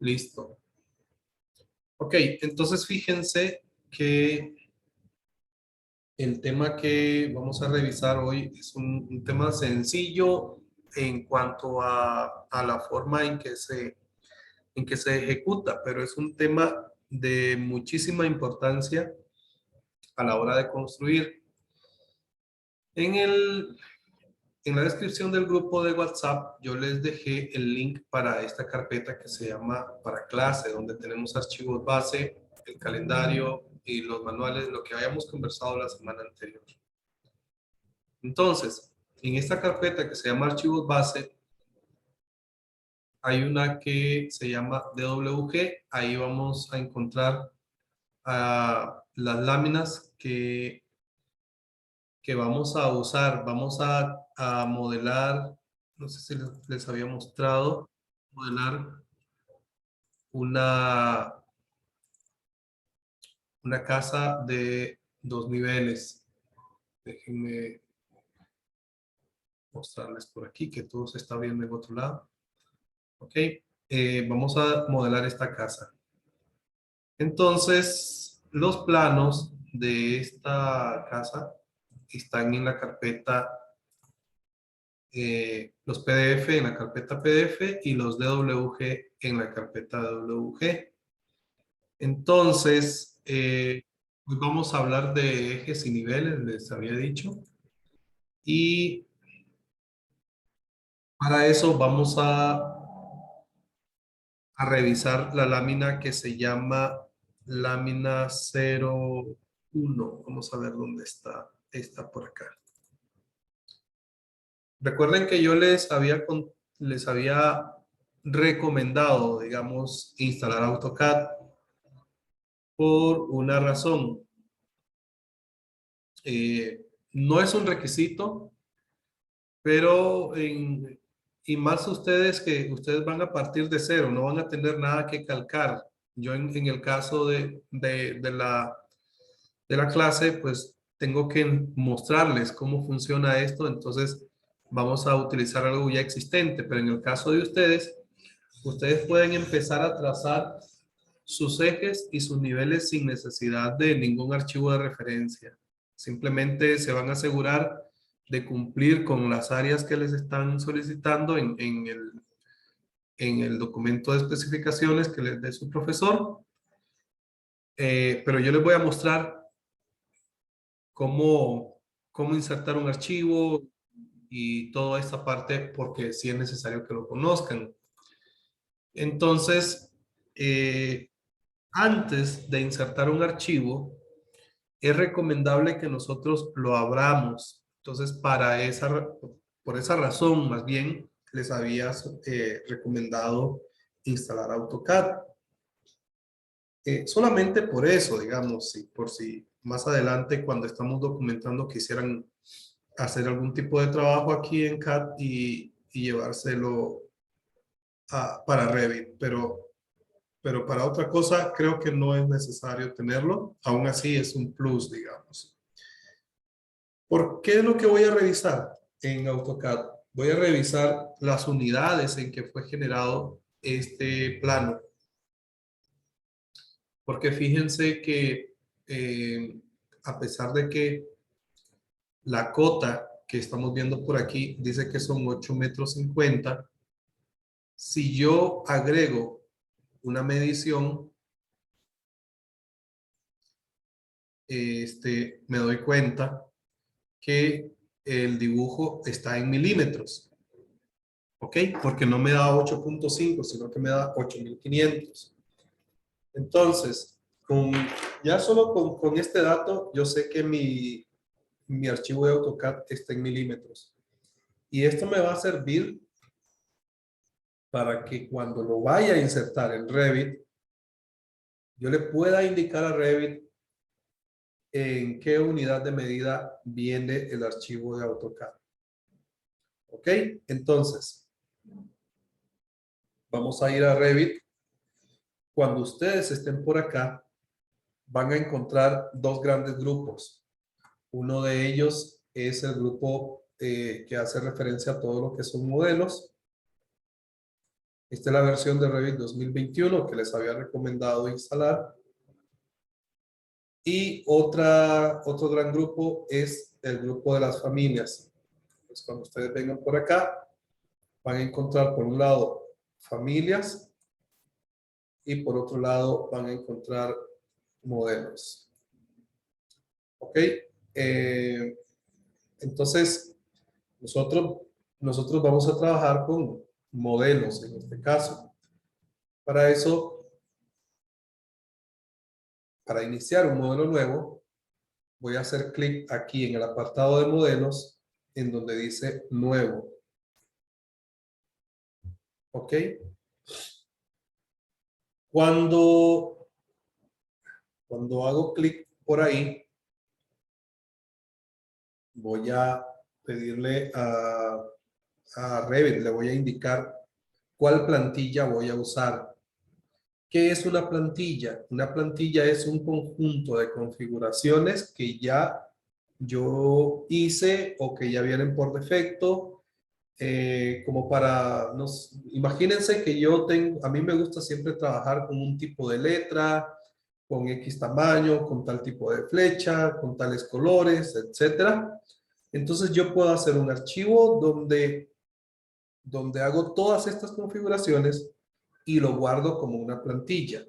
Listo. Ok, entonces fíjense que el tema que vamos a revisar hoy es un tema sencillo en cuanto a la forma en que se ejecuta, pero es un tema de muchísima importancia a la hora de construir. En en la descripción del grupo de WhatsApp, yo les dejé el link para esta carpeta que se llama para clase, donde tenemos archivos base, el calendario y los manuales, lo que habíamos conversado la semana anterior. Entonces, en esta carpeta que se llama archivos base, hay una que se llama DWG. Ahí vamos a encontrar las láminas que vamos a usar. Vamos a modelar, no sé si les había mostrado, modelar una, una casa de 2 niveles. Déjenme mostrarles por aquí que todo se está viendo en otro lado. Ok, vamos a modelar esta casa. Entonces, los planos de esta casa están en la carpeta, los PDF en la carpeta PDF y los DWG en la carpeta DWG. Entonces, hoy vamos a hablar de ejes y niveles, les había dicho. Y para eso vamos a revisar la lámina que se llama lámina 01. Vamos a ver dónde está. Está por acá. Recuerden que yo les había recomendado, digamos, instalar AutoCAD por una razón. No es un requisito, pero y más ustedes que ustedes van a partir de cero, no van a tener nada que calcar. Yo en el caso de la clase, pues tengo que mostrarles cómo funciona esto, entonces vamos a utilizar algo ya existente, pero en el caso de ustedes, ustedes pueden empezar a trazar sus ejes y sus niveles sin necesidad de ningún archivo de referencia. Simplemente se van a asegurar de cumplir con las áreas que les están solicitando en el documento de especificaciones que les dé su profesor. Pero yo les voy a mostrar cómo insertar un archivo y toda esta parte porque sí es necesario que lo conozcan. Entonces, antes de insertar un archivo, es recomendable que nosotros lo abramos. Entonces, por esa razón, más bien, les había recomendado instalar AutoCAD. Solamente por eso, digamos, por si más adelante, cuando estamos documentando, quisieran hacer algún tipo de trabajo aquí en CAD y llevárselo para Revit, pero para otra cosa creo que no es necesario tenerlo. Aún así es un plus, digamos. ¿Por qué es lo que voy a revisar en AutoCAD? Voy a revisar las unidades en que fue generado este plano. Porque fíjense que a pesar de que la cota que estamos viendo por aquí dice que son 8,50 metros, si yo agrego una medición, me doy cuenta que el dibujo está en milímetros. ¿Ok? Porque no me da 8,5, sino que me da 8,500. Entonces, ya solo con este dato, yo sé que mi archivo de AutoCAD está en milímetros. Y esto me va a servir para que cuando lo vaya a insertar en Revit, yo le pueda indicar a Revit en qué unidad de medida viene el archivo de AutoCAD. ¿Ok? Entonces, vamos a ir a Revit. Cuando ustedes estén por acá, van a encontrar dos grandes grupos. Uno de ellos es el grupo que hace referencia a todo lo que son modelos. Esta es la versión de Revit 2021 que les había recomendado instalar. Y otro gran grupo es el grupo de las familias. Pues cuando ustedes vengan por acá, van a encontrar por un lado familias y por otro lado van a encontrar modelos. ¿Ok? Entonces, nosotros vamos a trabajar con modelos en este caso. Para eso, para iniciar un modelo nuevo, voy a hacer clic aquí en el apartado de modelos en donde dice nuevo. ¿Ok? Cuando hago clic por ahí, voy a pedirle a Revit, le voy a indicar cuál plantilla voy a usar. ¿Qué es una plantilla? Una plantilla es un conjunto de configuraciones que ya yo hice o que ya vienen por defecto, como para, imagínense que a mí me gusta siempre trabajar con un tipo de letra, con X tamaño, con tal tipo de flecha, con tales colores, etcétera. Entonces yo puedo hacer un archivo donde hago todas estas configuraciones y lo guardo como una plantilla.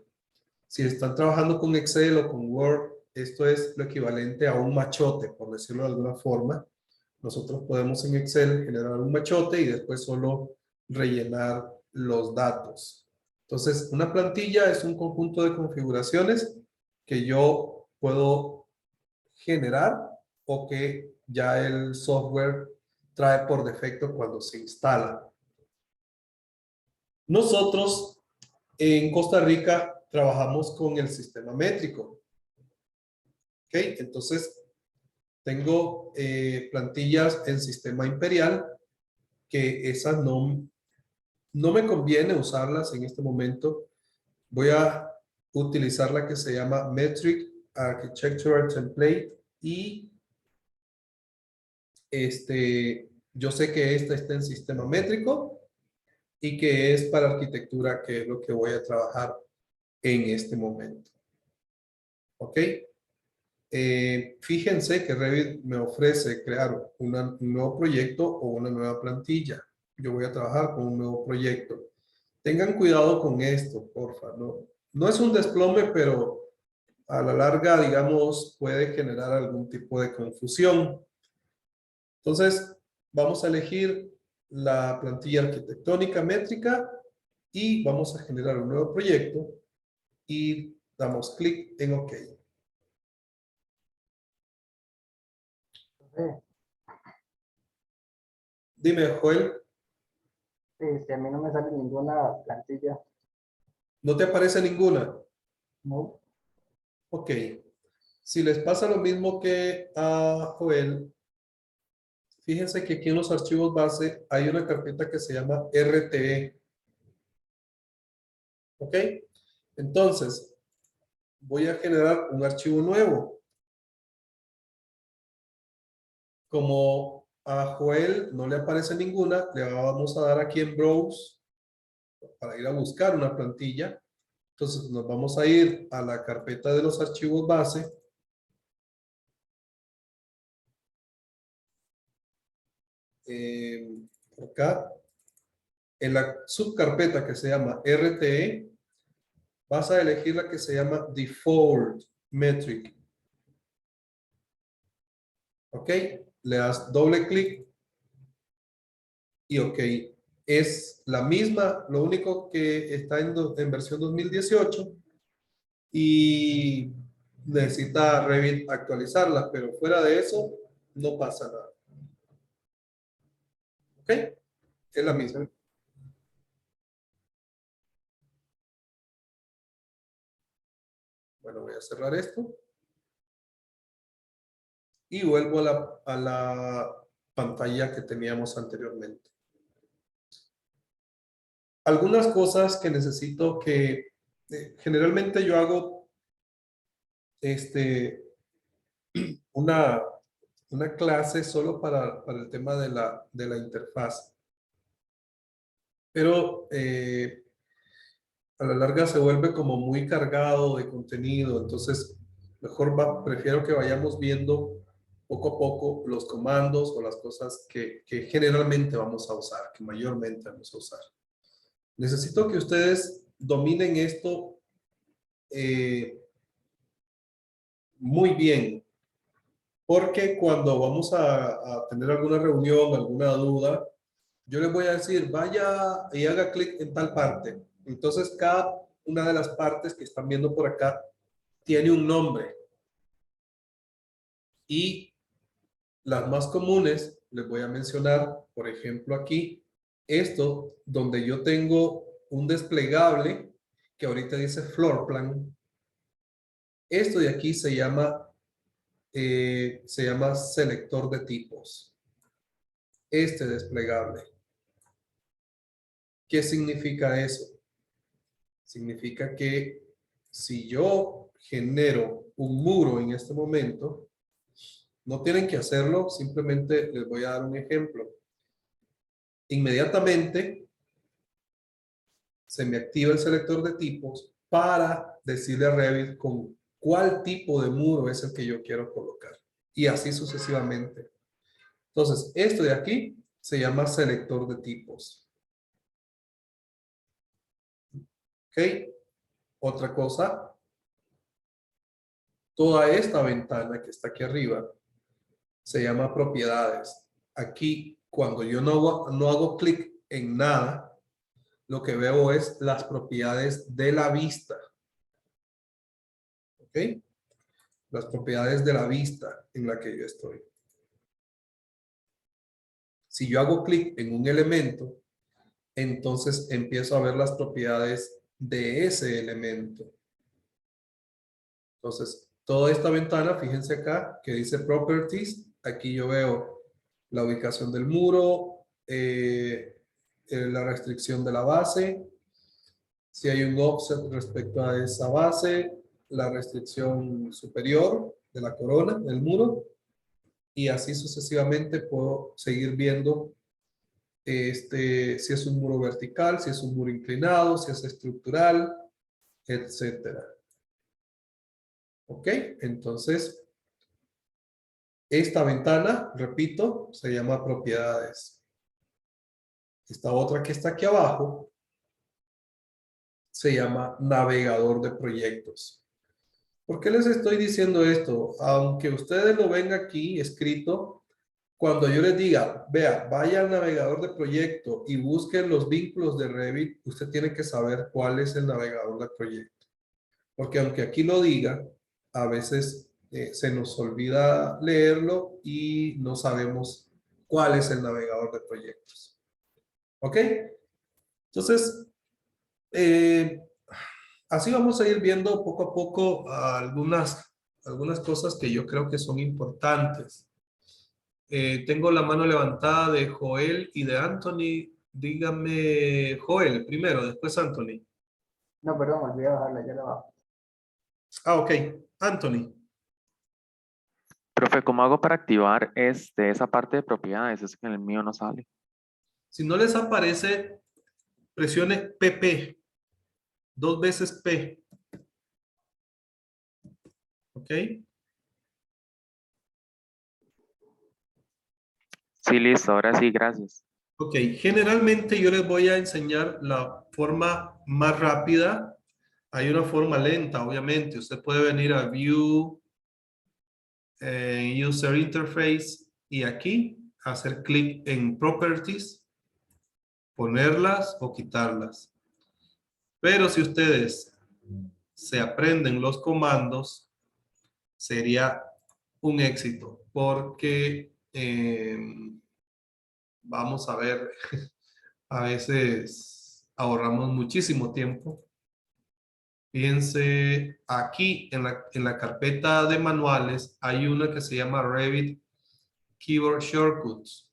Si están trabajando con Excel o con Word, esto es lo equivalente a un machote, por decirlo de alguna forma. Nosotros podemos en Excel generar un machote y después solo rellenar los datos. Entonces, una plantilla es un conjunto de configuraciones que yo puedo generar o que ya el software trae por defecto cuando se instala. Nosotros en Costa Rica trabajamos con el sistema métrico. ¿Ok? Entonces, tengo plantillas en sistema imperial que esas no me conviene usarlas en este momento. Voy a utilizar la que se llama Metric Architectural Template y yo sé que esta está en sistema métrico y que es para arquitectura, que es lo que voy a trabajar en este momento. ¿Ok? Fíjense que Revit me ofrece crear un nuevo proyecto o una nueva plantilla. Yo voy a trabajar con un nuevo proyecto. Tengan cuidado con esto, porfa. No es un desplome, pero a la larga, digamos, puede generar algún tipo de confusión. Entonces, vamos a elegir la plantilla arquitectónica métrica y vamos a generar un nuevo proyecto y damos clic en OK. Entonces, Dime, Joel, a mí no me sale ninguna plantilla. ¿no te aparece ninguna? No. Ok. Si les pasa lo mismo que a Joel, fíjense que aquí en los archivos base hay una carpeta que se llama RTE. ¿Ok? Entonces, voy a generar un archivo nuevo. Como a Joel no le aparece ninguna, le vamos a dar aquí en Browse para ir a buscar una plantilla. Entonces, nos vamos a ir a la carpeta de los archivos base. Acá, en la subcarpeta que se llama RTE, vas a elegir la que se llama Default Metric. ¿Ok? Le das doble clic y OK. Es la misma, lo único que está en versión 2018 y necesita Revit actualizarla, pero fuera de eso no pasa nada. ¿Ok? Es la misma. Bueno, voy a cerrar esto y vuelvo a la pantalla que teníamos anteriormente. Algunas cosas que necesito que generalmente yo hago una, una clase solo para el tema de la interfaz. pero a la larga se vuelve como muy cargado de contenido, entonces prefiero que vayamos viendo poco a poco los comandos o las cosas que generalmente vamos a usar, que mayormente vamos a usar. Necesito que ustedes dominen esto muy bien, porque cuando vamos a tener alguna reunión, alguna duda, yo les voy a decir, vaya y haga clic en tal parte. Entonces, cada una de las partes que están viendo por acá tiene un nombre. Y las más comunes, les voy a mencionar, por ejemplo, aquí, esto, donde yo tengo un desplegable que ahorita dice floor plan. Esto de aquí se llama selector de tipos. Este desplegable. ¿Qué significa eso? Significa que si yo genero un muro en este momento, no tienen que hacerlo, simplemente les voy a dar un ejemplo. Inmediatamente se me activa el selector de tipos para decirle a Revit con cuál tipo de muro es el que yo quiero colocar. Y así sucesivamente. Entonces, esto de aquí se llama selector de tipos. ¿Ok? Otra cosa, toda esta ventana que está aquí arriba se llama propiedades. Aquí, cuando yo no hago clic en nada, lo que veo es las propiedades de la vista. ¿Ok? Las propiedades de la vista en la que yo estoy. Si yo hago clic en un elemento, entonces empiezo a ver las propiedades de ese elemento. Entonces, toda esta ventana, fíjense acá, que dice Properties. Aquí yo veo la ubicación del muro, la restricción de la base, si hay un offset respecto a esa base, la restricción superior de la corona del muro, y así sucesivamente puedo seguir viendo si es un muro vertical, si es un muro inclinado, si es estructural, etcétera. ¿Ok? Entonces, esta ventana, repito, se llama propiedades. Esta otra que está aquí abajo se llama navegador de proyectos. ¿Por qué les estoy diciendo esto? Aunque ustedes lo ven aquí escrito, cuando yo les diga, vea, vaya al navegador de proyecto y busquen los vínculos de Revit, usted tiene que saber cuál es el navegador de proyecto. Porque aunque aquí lo diga, a veces se nos olvida leerlo y no sabemos cuál es el navegador de proyectos. ¿Ok? Entonces, así vamos a ir viendo poco a poco algunas cosas que yo creo que son importantes. Tengo la mano levantada de Joel y de Anthony. Dígame, Joel primero, después Anthony. No, perdón, olvidé bajarla, ya la bajo. Ok, Anthony. Profe, ¿cómo hago para activar esa parte de propiedades? Es que en el mío no sale. Si no les aparece, presione PP, 2 veces P. ¿Ok? Sí, listo, ahora sí, gracias. Ok, generalmente yo les voy a enseñar la forma más rápida. Hay una forma lenta, obviamente. Usted puede venir a View, User Interface y aquí hacer clic en Properties, ponerlas o quitarlas. Pero si ustedes se aprenden los comandos, sería un éxito porque vamos a ver, a veces ahorramos muchísimo tiempo. Fíjense, aquí en la carpeta de manuales hay una que se llama Revit Keyboard Shortcuts.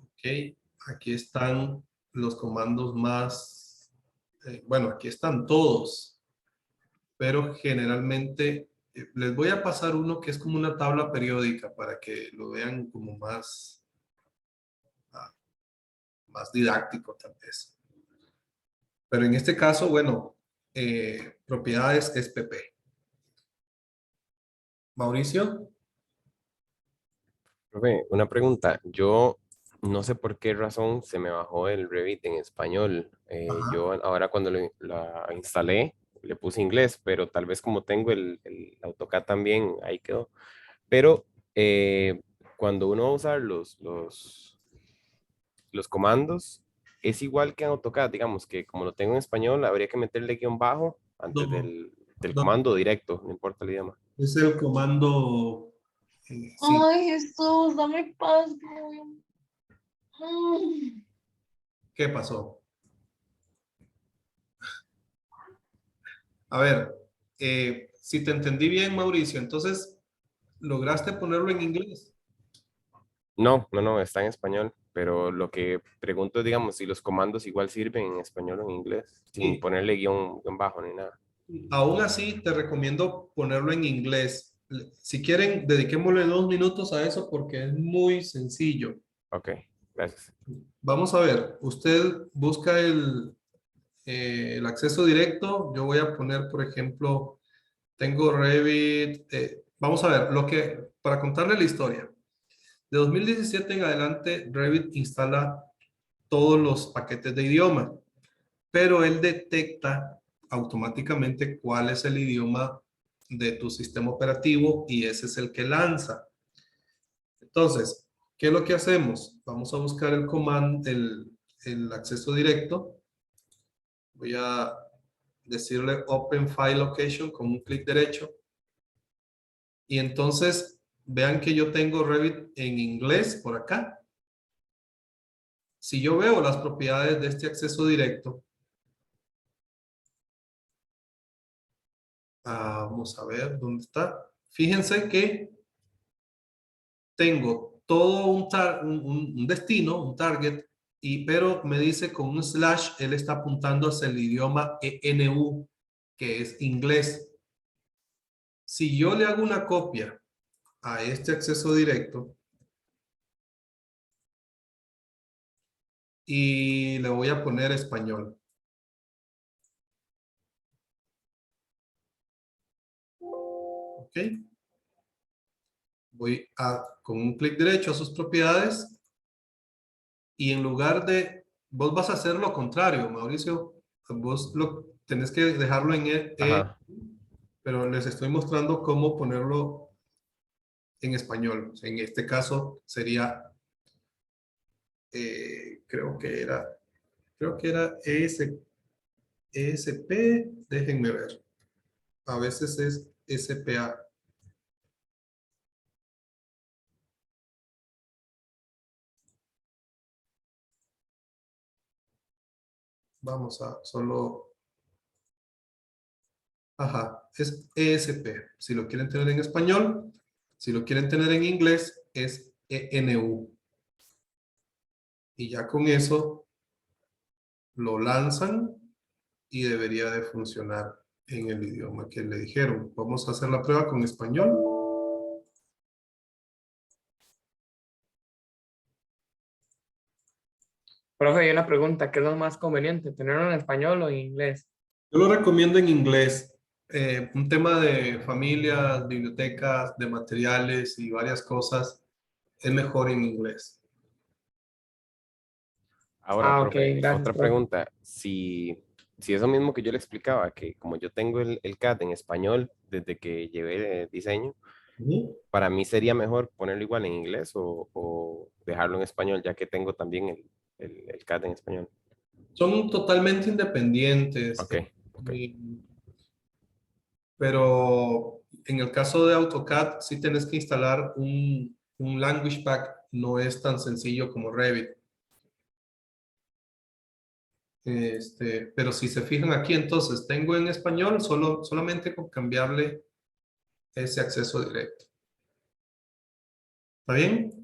Ok, aquí están los comandos más, bueno, aquí están todos, pero generalmente les voy a pasar uno que es como una tabla periódica para que lo vean como más más didáctico tal vez. Pero en este caso, bueno, propiedades es PP. Mauricio. Profe, una pregunta. Yo no sé por qué razón se me bajó el Revit en español. Ajá. Yo ahora cuando la instalé le puse inglés, pero tal vez como tengo el AutoCAD también, ahí quedó. Pero cuando uno va a usar los comandos, es igual que en AutoCAD, digamos que como lo tengo en español, habría que meterle guión bajo antes No, del no, comando directo, no importa el idioma. es el comando, sí. Ay, Jesús, dame paz. Ay. ¿Qué pasó? A ver, si te entendí bien, Mauricio, entonces lograste ponerlo en inglés. No, no, no, está en español, pero lo que pregunto es, digamos, si los comandos igual sirven en español o en inglés, sin Sí. ponerle guión bajo ni nada. Aún así, te recomiendo ponerlo en inglés. Si quieren, dediquémosle 2 minutos a eso porque es muy sencillo. Ok, gracias. Vamos a ver, usted busca el acceso directo. Yo voy a poner, por ejemplo, tengo Revit. Vamos a ver, para contarle la historia. De 2017 en adelante, Revit instala todos los paquetes de idioma, pero él detecta automáticamente cuál es el idioma de tu sistema operativo y ese es el que lanza. Entonces, ¿qué es lo que hacemos? Vamos a buscar el acceso directo. Voy a decirle Open File Location con un clic derecho. Y entonces, vean que yo tengo Revit en inglés por acá. Si yo veo las propiedades de este acceso directo, vamos a ver dónde está. Fíjense que tengo todo un destino, un target, pero me dice con un slash, él está apuntando hacia el idioma ENU, que es inglés. Si yo le hago una copia a este acceso directo y le voy a poner español. ¿Ok? Voy con un clic derecho a sus propiedades y en lugar de, vos vas a hacer lo contrario, Mauricio, vos tenés que dejarlo en Ajá, pero les estoy mostrando cómo ponerlo en español. En este caso sería, creo que era ESP, déjenme ver. A veces es SPA. Vamos a solo, ajá, es ESP. Si lo quieren tener en español, si lo quieren tener en inglés, es ENU. Y ya con eso lo lanzan y debería de funcionar en el idioma que le dijeron. Vamos a hacer la prueba con español. Profe, hay una pregunta, ¿qué es lo más conveniente? ¿Tenerlo en español o en inglés? Yo lo recomiendo en inglés. Un tema de familias, bibliotecas, de materiales y varias cosas es mejor en inglés. ahora, Ah, ok, profe, gracias, otra profe. pregunta. Si eso mismo que yo le explicaba, que como yo tengo el CAD en español desde que llevé diseño, Ujú. para mí sería mejor ponerlo igual en inglés o dejarlo en español, ya que tengo también el CAD en español. Son totalmente independientes, Ok, ok. pero en el caso de AutoCAD sí tienes que instalar un language pack. No es tan sencillo como Revit. Pero si se fijan aquí, entonces tengo en español solamente con cambiarle ese acceso directo. ¿Está bien?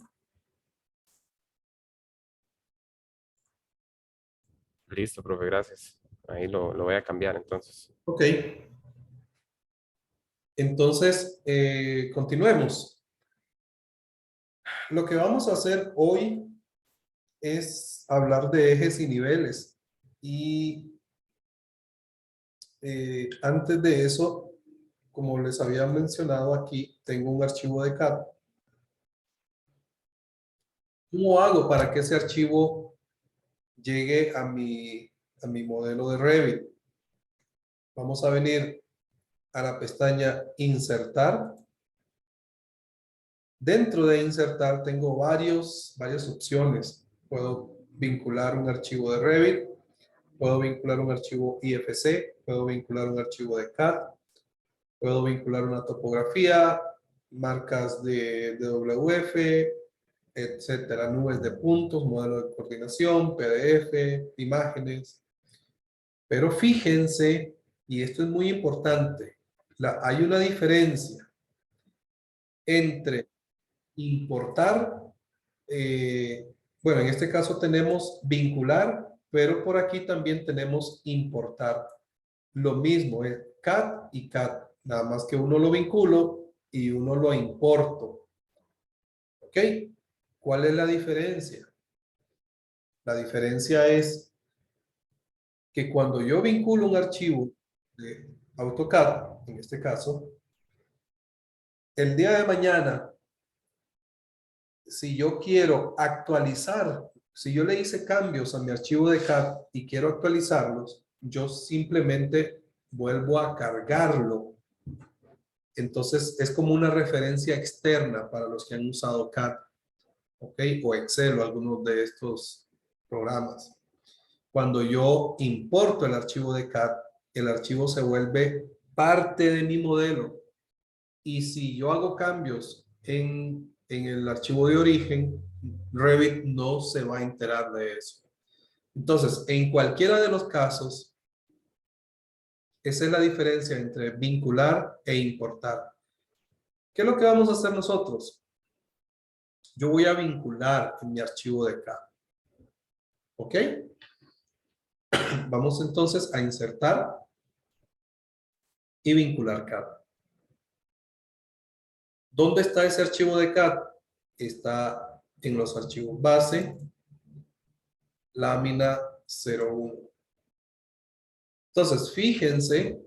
Listo, profe, gracias. Ahí lo voy a cambiar entonces. Ok. Entonces, continuemos. Lo que vamos a hacer hoy es hablar de ejes y niveles. Y antes de eso, como les había mencionado aquí, tengo un archivo de CAD. ¿Cómo hago para que ese archivo llegue a mi modelo de Revit? Vamos a venir a la pestaña Insertar. Dentro de Insertar tengo varias opciones. Puedo vincular un archivo de Revit, puedo vincular un archivo IFC, puedo vincular un archivo de CAD, puedo vincular una topografía, marcas de WF, etcétera, nubes de puntos, modelo de coordinación, PDF, imágenes. Pero fíjense, y esto es muy importante, hay una diferencia entre importar, bueno, en este caso tenemos vincular, pero por aquí también tenemos importar. Lo mismo es CAD y CAD, nada más que uno lo vinculo y uno lo importo. ¿Ok? ¿Cuál es la diferencia? La diferencia es que cuando yo vinculo un archivo de AutoCAD, en este caso, el día de mañana, si yo quiero actualizar, si yo le hice cambios a mi archivo de CAD y quiero actualizarlos, yo simplemente vuelvo a cargarlo. Entonces es como una referencia externa para los que han usado CAD, ¿ok? O Excel o algunos de estos programas. Cuando yo importo el archivo de CAD, el archivo se vuelve parte de mi modelo. Y si yo hago cambios en el archivo de origen, Revit no se va a enterar de eso. Entonces, en cualquiera de los casos, esa es la diferencia entre vincular e importar. ¿Qué es lo que vamos a hacer nosotros? Yo voy a vincular en mi archivo de CAD. ¿Ok? Vamos entonces a insertar y vincular CAD. ¿Dónde está ese archivo de CAD? Está en los archivos base, lámina 01. Entonces, fíjense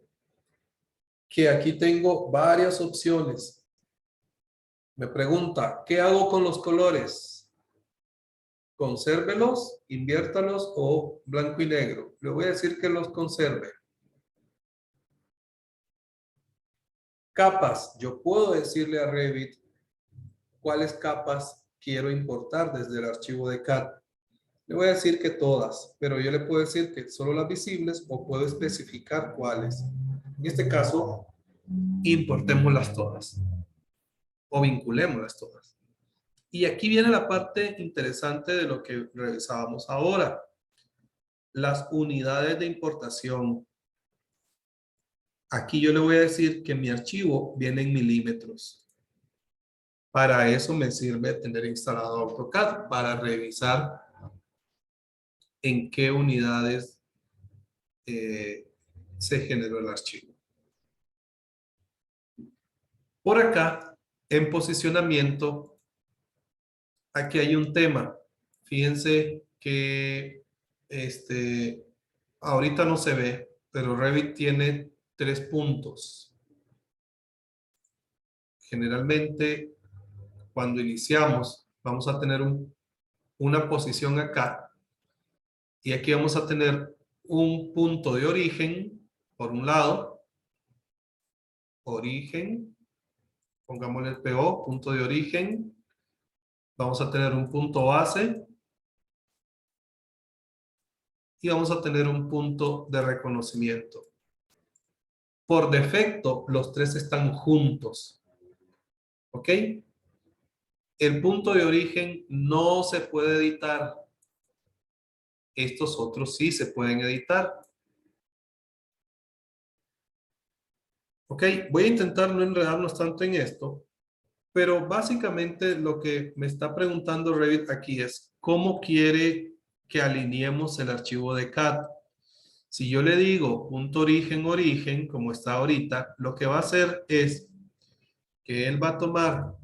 que aquí tengo varias opciones. Me pregunta, ¿qué hago con los colores? Consérvelos, inviértalos o blanco y negro. Le voy a decir que los conserve. Capas. Yo puedo decirle a Revit cuáles capas quiero importar desde el archivo de CAD. Le voy a decir que todas, pero yo le puedo decir que solo las visibles o puedo especificar cuáles. En este caso, importémoslas todas o vinculémoslas todas. Y aquí viene la parte interesante de lo que revisábamos ahora. Las unidades de importación. Aquí yo le voy a decir que mi archivo viene en milímetros. Para eso me sirve tener instalado AutoCAD, para revisar en qué unidades se generó el archivo. Por acá, en posicionamiento, aquí hay un tema. Fíjense que ahorita no se ve, pero Revit tiene 3 puntos. Generalmente, cuando iniciamos, vamos a tener una posición acá. Y aquí vamos a tener un punto de origen, por un lado. Origen. Pongámosle el PO, punto de origen. Vamos a tener un punto base. Y vamos a tener un punto de reconocimiento. Por defecto, los 3 están juntos. ¿Ok? El punto de origen no se puede editar. Estos otros sí se pueden editar. Ok, voy a intentar no enredarnos tanto en esto, pero básicamente lo que me está preguntando Revit aquí es cómo quiere que alineemos el archivo de CAD. Si yo le digo punto origen, origen, como está ahorita, lo que va a hacer es que él va a tomar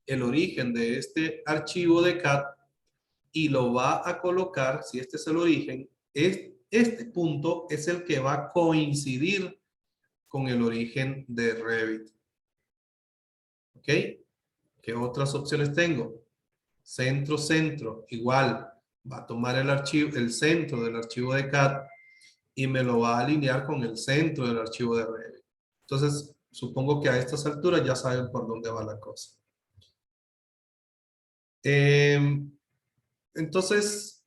el origen de este archivo de CAD y lo va a colocar, si este es el origen, este punto es el que va a coincidir con el origen de Revit. ¿Ok? ¿Qué otras opciones tengo? Centro, centro, igual, va a tomar el archivo, el centro del archivo de CAD y me lo va a alinear con el centro del archivo de Revit. Entonces, supongo que a estas alturas ya saben por dónde va la cosa. Entonces,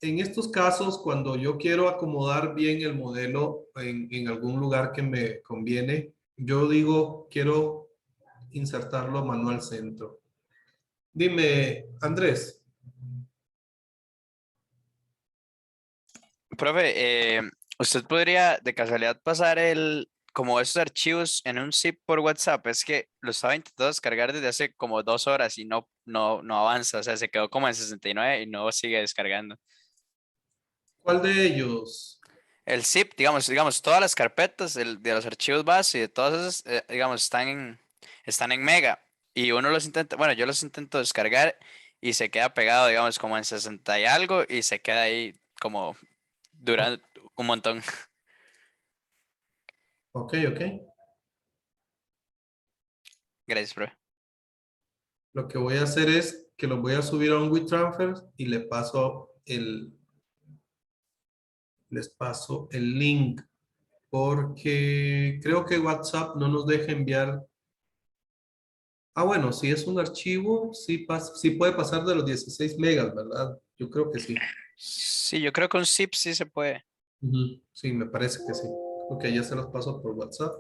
en estos casos, cuando yo quiero acomodar bien el modelo en algún lugar que me conviene, yo digo, quiero insertarlo manual centro. Dime, Andrés. Profe, ¿usted podría de casualidad pasar como esos archivos en un zip por WhatsApp? Es que lo estaba intentando descargar desde hace como 2 horas y no avanza, o sea, se quedó como en 69 y no sigue descargando. ¿Cuál de ellos? El zip, digamos, todas las carpetas de los archivos base y de todas esas, digamos, están en Mega y uno los intenta, bueno, yo los intento descargar y se queda pegado, digamos, como en 60 y algo y se queda ahí como durante un montón. Ok, ok. Gracias, profe. Lo que voy a hacer es que los voy a subir a un WeTransfer y les paso el link porque creo que WhatsApp no nos deja enviar. Ah, bueno, si es un archivo, sí puede pasar de los 16 megas, ¿verdad? Yo creo que sí. Sí, yo creo que un zip sí se puede. Ujú, sí, me parece que sí. Ok, ya se los paso por WhatsApp.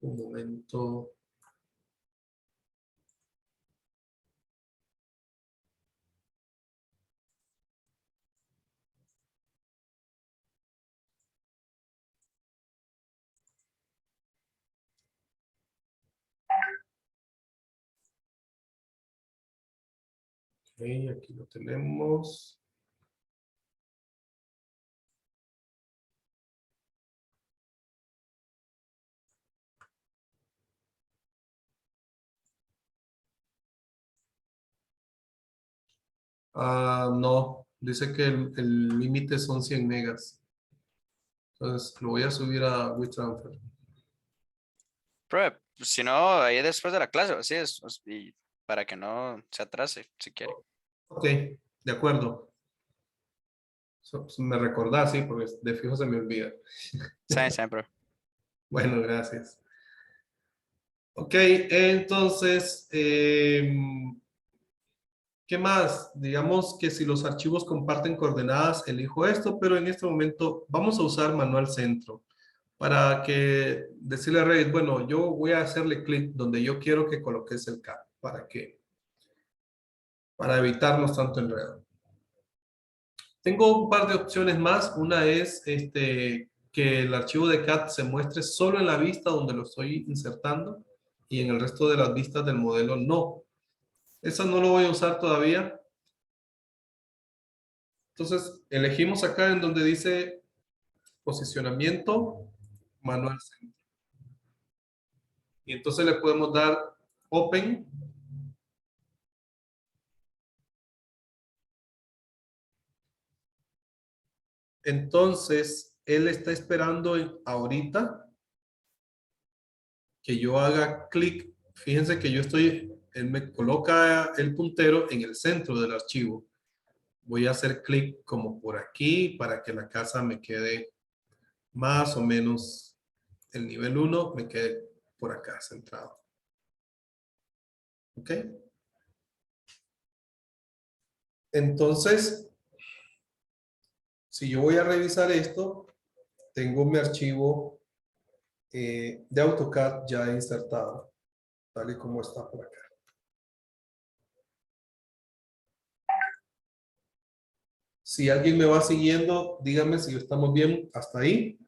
Un momento. Ok, aquí lo tenemos. Ah, no, dice que el límite son 100 megas. Entonces lo voy a subir a WeTransfer. Profe, pues, si no, ahí después de la clase, así es, y para que no se atrase, si quiere. Ok, de acuerdo. Me recordás, sí, porque de fijo se me olvida. Saben, profe. Bueno, gracias. Ok, entonces, ¿qué más? Digamos que si los archivos comparten coordenadas, elijo esto, pero en este momento vamos a usar manual centro para que decirle a Revit, bueno, yo voy a hacerle clic donde yo quiero que coloques el CAD. ¿Para qué? Para evitarnos tanto enredo. Tengo un par de opciones más. Una es que el archivo de CAD se muestre solo en la vista donde lo estoy insertando y en el resto de las vistas del modelo no. Esa no lo voy a usar todavía. Entonces, elegimos acá en donde dice posicionamiento manual centro. Y entonces le podemos dar Open. Entonces, él está esperando ahorita que yo haga clic. Fíjense que él me coloca el puntero en el centro del archivo. Voy a hacer clic como por aquí para que la casa me quede más o menos el nivel 1 me quede por acá centrado. ¿Ok? Entonces, si yo voy a revisar esto, tengo mi archivo de AutoCAD ya insertado, tal y como está por acá. Si alguien me va siguiendo, dígame si estamos bien hasta ahí.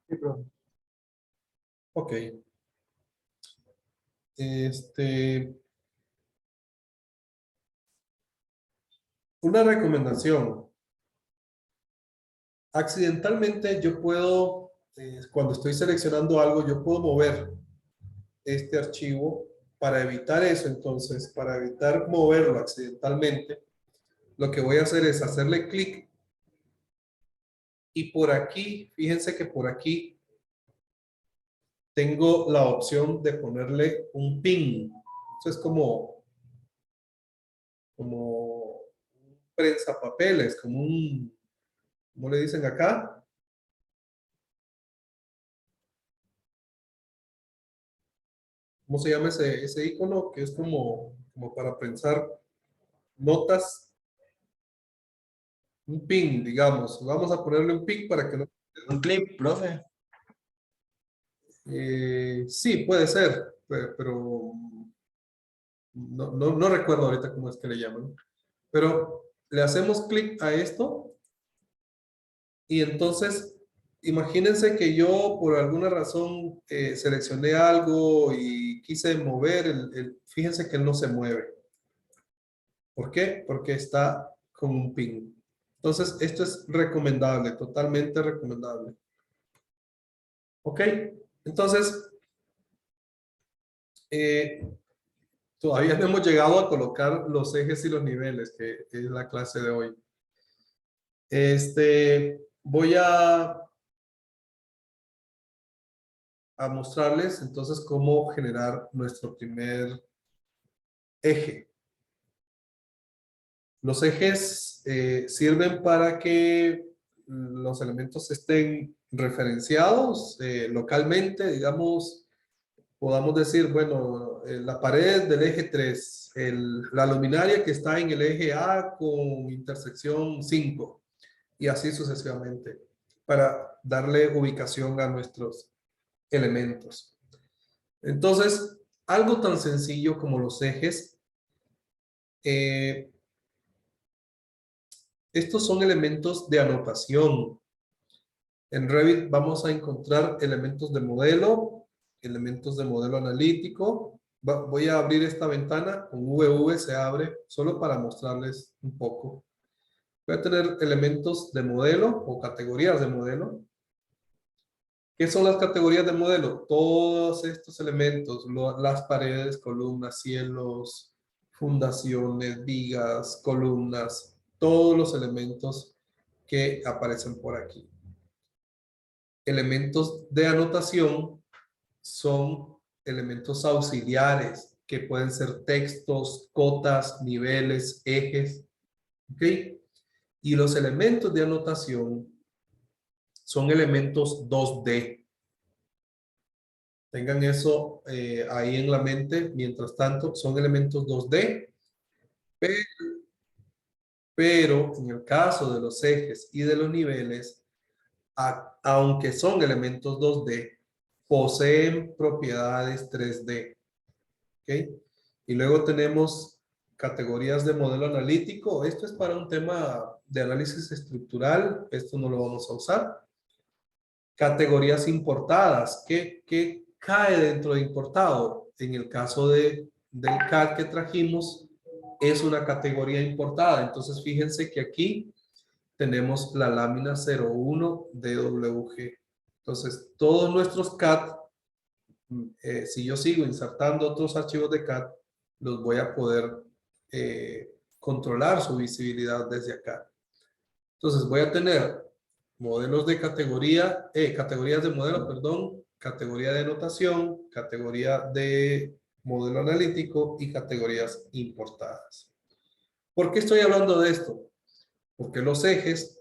Sí, profe. Ok. Una recomendación. Accidentalmente yo puedo, cuando estoy seleccionando algo, yo puedo mover este archivo, para evitar eso, entonces, para evitar moverlo accidentalmente, lo que voy a hacer es hacerle clic y por aquí, fíjense que por aquí tengo la opción de ponerle un pin. Eso es como un prensapapeles, como un, ¿cómo le dicen acá? ¿Cómo se llama ese icono? Que es como para prensar notas, un pin, digamos. Vamos a ponerle un pin para que no... Un clip, profe. Sí, puede ser, pero no recuerdo ahorita cómo es que le llaman. Pero le hacemos clic a esto y entonces imagínense que yo por alguna razón seleccioné algo y quise mover, fíjense que él no se mueve. ¿Por qué? Porque está con un pin. Entonces esto es recomendable, totalmente recomendable. Ok, entonces todavía no hemos llegado a colocar los ejes y los niveles, que es la clase de hoy. Voy a mostrarles entonces cómo generar nuestro primer eje. Los ejes sirven para que los elementos estén referenciados localmente, digamos, podamos decir, bueno, la pared del eje 3, la luminaria que está en el eje A con intersección 5 y así sucesivamente para darle ubicación a nuestros elementos. Entonces, algo tan sencillo como los ejes, estos son elementos de anotación. En Revit vamos a encontrar elementos de modelo analítico. Voy a abrir esta ventana, con VV se abre, solo para mostrarles un poco. Voy a tener elementos de modelo o categorías de modelo. ¿Qué son las categorías de modelo? Todos estos elementos, las paredes, columnas, cielos, fundaciones, vigas, columnas, todos los elementos que aparecen por aquí. Elementos de anotación son elementos auxiliares que pueden ser textos, cotas, niveles, ejes. ¿Ok? Y los elementos de anotación son elementos 2D. Tengan eso ahí en la mente. Mientras tanto, son elementos 2D. Pero en el caso de los ejes y de los niveles, aunque son elementos 2D, poseen propiedades 3D. ¿Ok? Y luego tenemos categorías de modelo analítico. Esto es para un tema de análisis estructural. Esto no lo vamos a usar. Categorías importadas. ¿Qué cae dentro de importado? En el caso del CAD que trajimos, es una categoría importada. Entonces, fíjense que aquí tenemos la lámina 01 DWG. Entonces, todos nuestros CAD, si yo sigo insertando otros archivos de CAD, los voy a poder controlar su visibilidad desde acá. Entonces, voy a tener modelos de categoría, categorías de modelo, perdón, categoría de notación, categoría de modelo analítico y categorías importadas. ¿Por qué estoy hablando de esto? Porque los ejes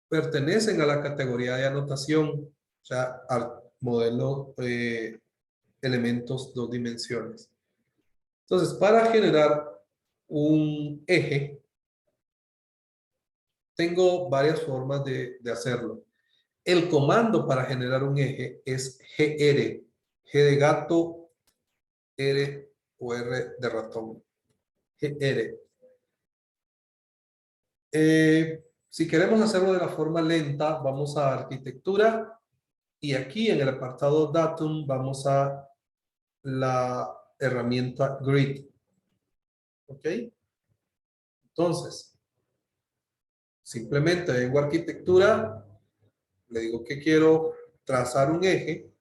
pertenecen a la categoría de anotación, o sea, al modelo elementos 2 dimensiones. Entonces, para generar un eje, tengo varias formas de hacerlo. El comando para generar un eje es GR, G de gato, R o R de ratón. GR. Si queremos hacerlo de la forma lenta, vamos a arquitectura y aquí en el apartado datum vamos a la herramienta grid. ¿Ok? Entonces, simplemente vengo a arquitectura, le digo que quiero trazar un eje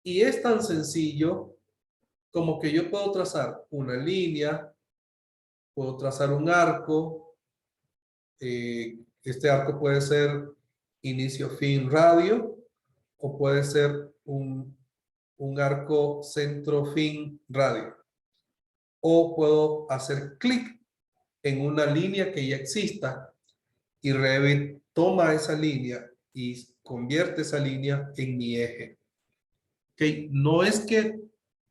Y es tan sencillo como que yo puedo trazar una línea, puedo trazar un arco. Este arco puede ser inicio, fin, radio, o puede ser un arco centro, fin, radio. O puedo hacer clic en una línea que ya exista y Revit toma esa línea y convierte esa línea en mi eje. ¿Okay? No es que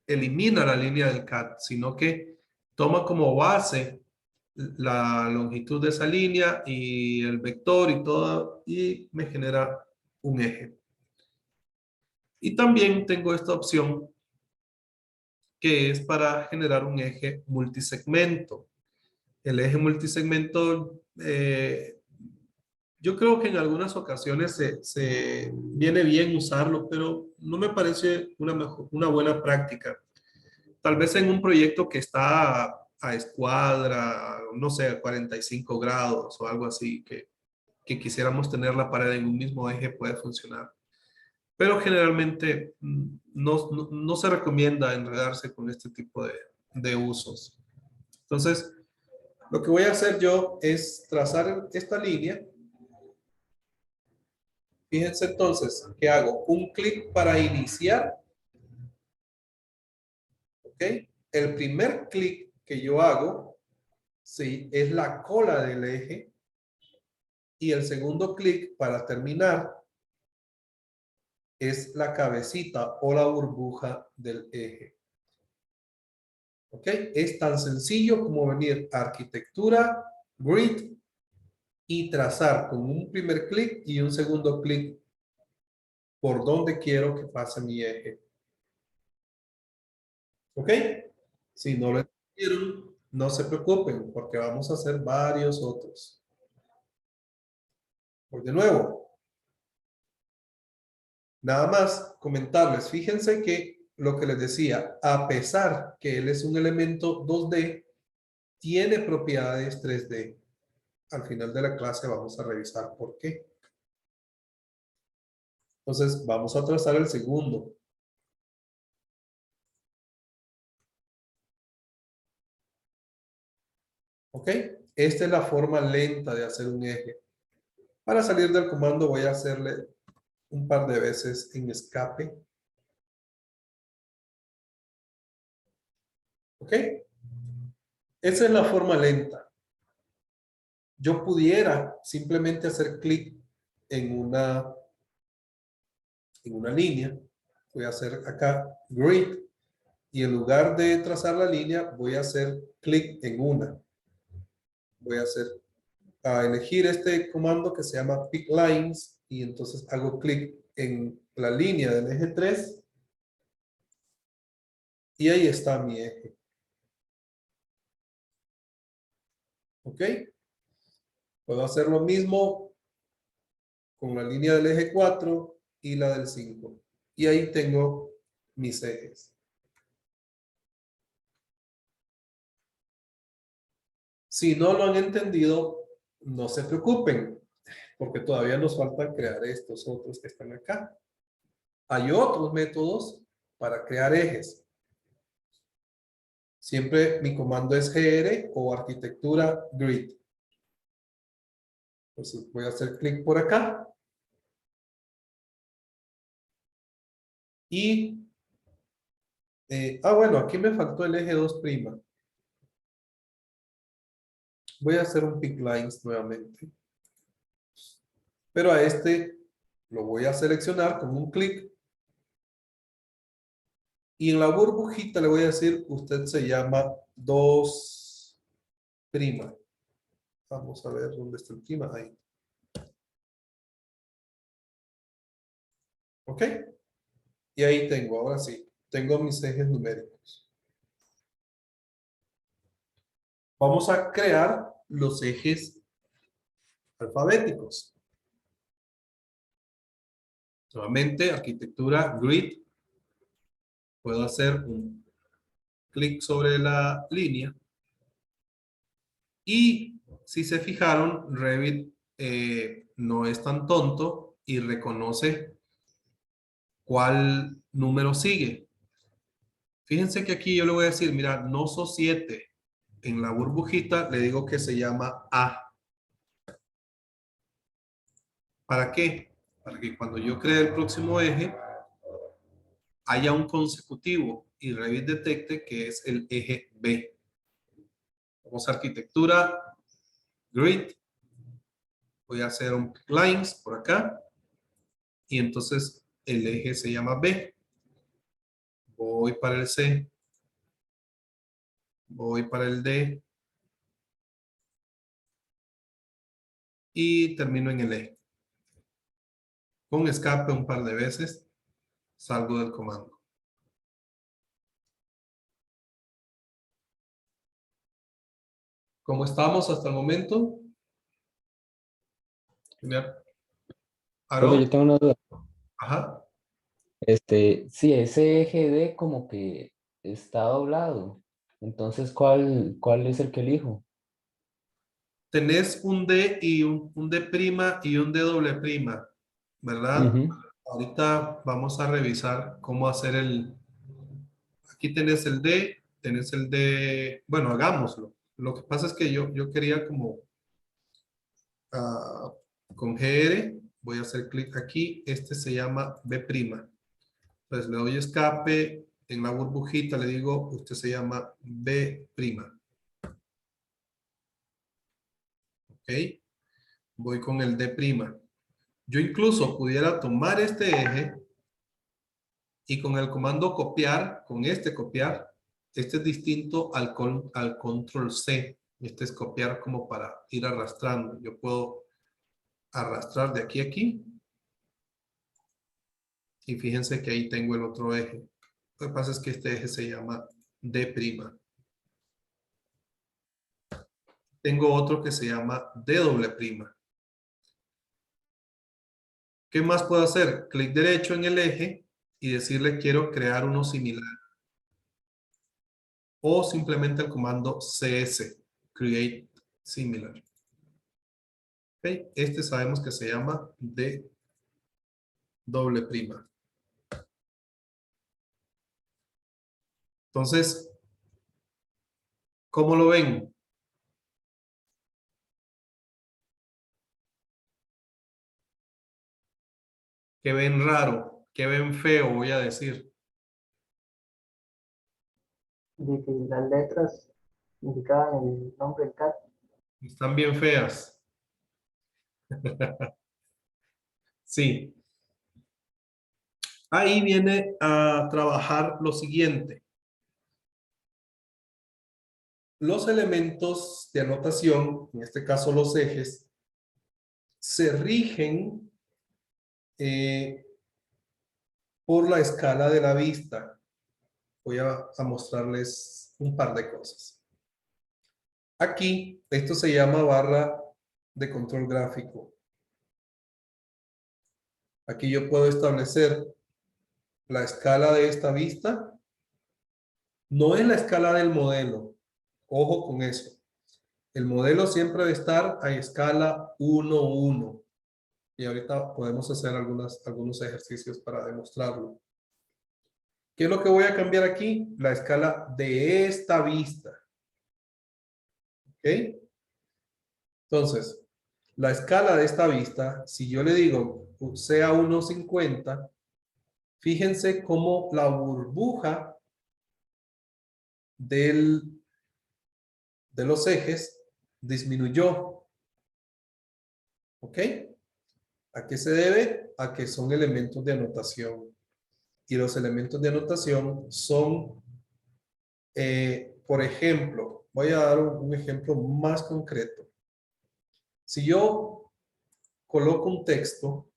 elimina la línea del CAD, sino que toma como base la longitud de esa línea y el vector y todo, y me genera un eje. Y también tengo esta opción que es para generar un eje multisegmento. El eje multisegmento, yo creo que en algunas ocasiones se viene bien usarlo, pero no me parece una buena práctica. Tal vez en un proyecto que está a escuadra, no sé, a 45 grados o algo así, que quisiéramos tener la pared en un mismo eje puede funcionar. Pero generalmente no se recomienda enredarse con este tipo de usos. Entonces, lo que voy a hacer yo es trazar esta línea. Fíjense entonces que hago un clic para iniciar. ¿Ok? El primer clic que yo hago, sí, es la cola del eje. Y el segundo clic para terminar es la cabecita o la burbuja del eje. ¿Ok? Es tan sencillo como venir a arquitectura, grid y trazar con un primer clic y un segundo clic por donde quiero que pase mi eje. ¿Ok? Si no lo entendieron, no se preocupen porque vamos a hacer varios otros. Pues de nuevo, nada más comentarles, fíjense que lo que les decía, a pesar que él es un elemento 2D, tiene propiedades 3D. Al final de la clase vamos a revisar por qué. Entonces, vamos a trazar el segundo. ¿Ok? Esta es la forma lenta de hacer un eje. Para salir del comando voy a hacerle un par de veces en escape. ¿Ok? Esa es la forma lenta. Yo pudiera simplemente hacer clic en una línea. Voy a hacer acá grid. Y en lugar de trazar la línea, voy a hacer clic en una. Voy a elegir este comando que se llama pick lines. Y entonces hago clic en la línea del eje 3. Y ahí está mi eje. ¿Ok? Puedo hacer lo mismo con la línea del eje 4 y la del 5. Y ahí tengo mis ejes. Si no lo han entendido, no se preocupen, porque todavía nos falta crear estos otros que están acá. Hay otros métodos para crear ejes. Siempre mi comando es GR o arquitectura grid. Entonces voy a hacer clic por acá. Y, bueno, aquí me faltó el eje 2'. Voy a hacer un pick lines nuevamente. Pero a este lo voy a seleccionar con un clic. Y en la burbujita le voy a decir, usted se llama 2'. Vamos a ver dónde está el prima. Ahí. ¿Ok? Y ahí tengo, ahora sí, tengo mis ejes numéricos. Vamos a crear los ejes alfabéticos. Nuevamente, arquitectura, grid. Puedo hacer un clic sobre la línea. Y si se fijaron, Revit no es tan tonto y reconoce ¿cuál número sigue? Fíjense que aquí yo le voy a decir, mira, nodo 7. En la burbujita le digo que se llama A. ¿Para qué? Para que cuando yo cree el próximo eje, haya un consecutivo y Revit detecte que es el eje B. Vamos a arquitectura, grid. Voy a hacer un lines por acá. Y entonces el eje se llama B. Voy para el C. Voy para el D. Y termino en el E. Con escape un par de veces, salgo del comando. ¿Cómo estamos hasta el momento? Profe, ¿Aaron? yo tengo una duda. Ajá. Sí, ese eje D como que está doblado. Entonces, ¿cuál es el que elijo? Tenés un D y un D' y un D doble prima, ¿verdad? Ujú. Ahorita vamos a revisar cómo hacer Aquí tenés el D, tenés el D. Bueno, hagámoslo. Lo que pasa es que yo quería como con GR, voy a hacer clic aquí. Este se llama B'. Entonces le doy escape. En la burbujita le digo, usted se llama B'. ¿Ok? Voy con el D'. Yo incluso pudiera tomar este eje y con el comando copiar, con este copiar, este es distinto al control C. Este es copiar como para ir arrastrando. Yo puedo arrastrar de aquí a aquí. Y fíjense que ahí tengo el otro eje. Lo que pasa es que este eje se llama D'. Tengo otro que se llama D'. ¿Qué más puedo hacer? Clic derecho en el eje y decirle quiero crear uno similar. O simplemente el comando CS, Create Similar. ¿Okay? Este sabemos que se llama D'. Entonces, ¿cómo lo ven? ¿Qué ven raro? ¿Qué ven feo? Voy a decir. De que las letras indicaban el nombre del CAD. Están bien feas. Sí. Ahí viene a trabajar lo siguiente. Los elementos de anotación, en este caso los ejes, se rigen por la escala de la vista. Voy a mostrarles un par de cosas. Aquí, esto se llama barra de control gráfico. Aquí yo puedo establecer la escala de esta vista. No es la escala del modelo. Ojo con eso. El modelo siempre debe estar a escala 1:1. Y ahorita podemos hacer algunos ejercicios para demostrarlo. ¿Qué es lo que voy a cambiar aquí? La escala de esta vista. ¿Ok? Entonces, la escala de esta vista, si yo le digo sea 1:50, fíjense cómo la burbuja de los ejes disminuyó. ¿Ok? ¿A qué se debe? A que son elementos de anotación. Y los elementos de anotación son, por ejemplo, voy a dar un ejemplo más concreto. Si yo coloco un texto,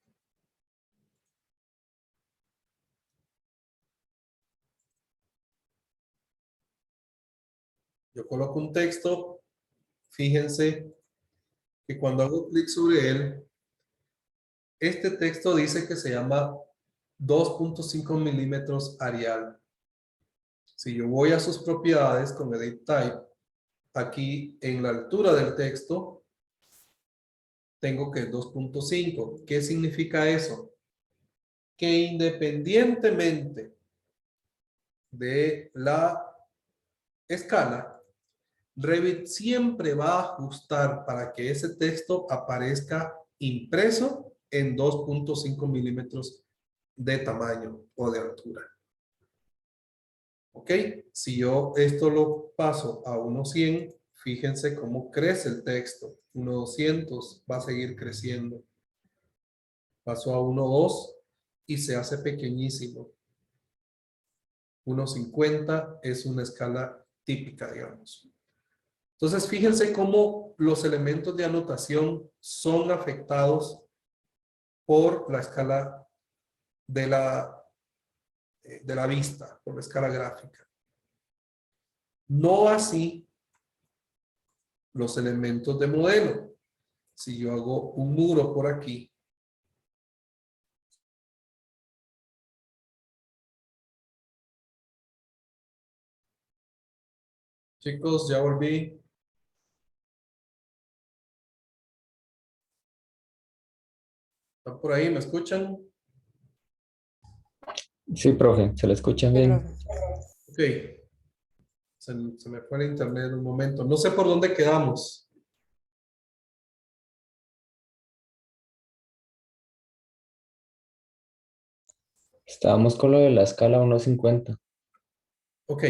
fíjense que cuando hago clic sobre él, este texto dice que se llama 2.5 milímetros Arial. Si yo voy a sus propiedades con Edit Type, aquí en la altura del texto, tengo que 2.5. ¿Qué significa eso? que independientemente de la escala, Revit siempre va a ajustar para que ese texto aparezca impreso en 2.5 milímetros de tamaño o de altura. ¿Ok? Si yo esto lo paso a 1.100, fíjense cómo crece el texto. 1.200 va a seguir creciendo. Paso a 1.2 y se hace pequeñísimo. 1.50 es una escala típica, digamos. Entonces, fíjense cómo los elementos de anotación son afectados por la escala de la vista, por la escala gráfica. No así los elementos de modelo. Si yo hago un muro por aquí, chicos, ya volví. ¿Están por ahí? ¿Me escuchan? Sí, profe, se le escucha Sí, bien. profe. Ok. Se me fue el internet en un momento. No sé por dónde quedamos. Estábamos con lo de la escala 1.50. Ok.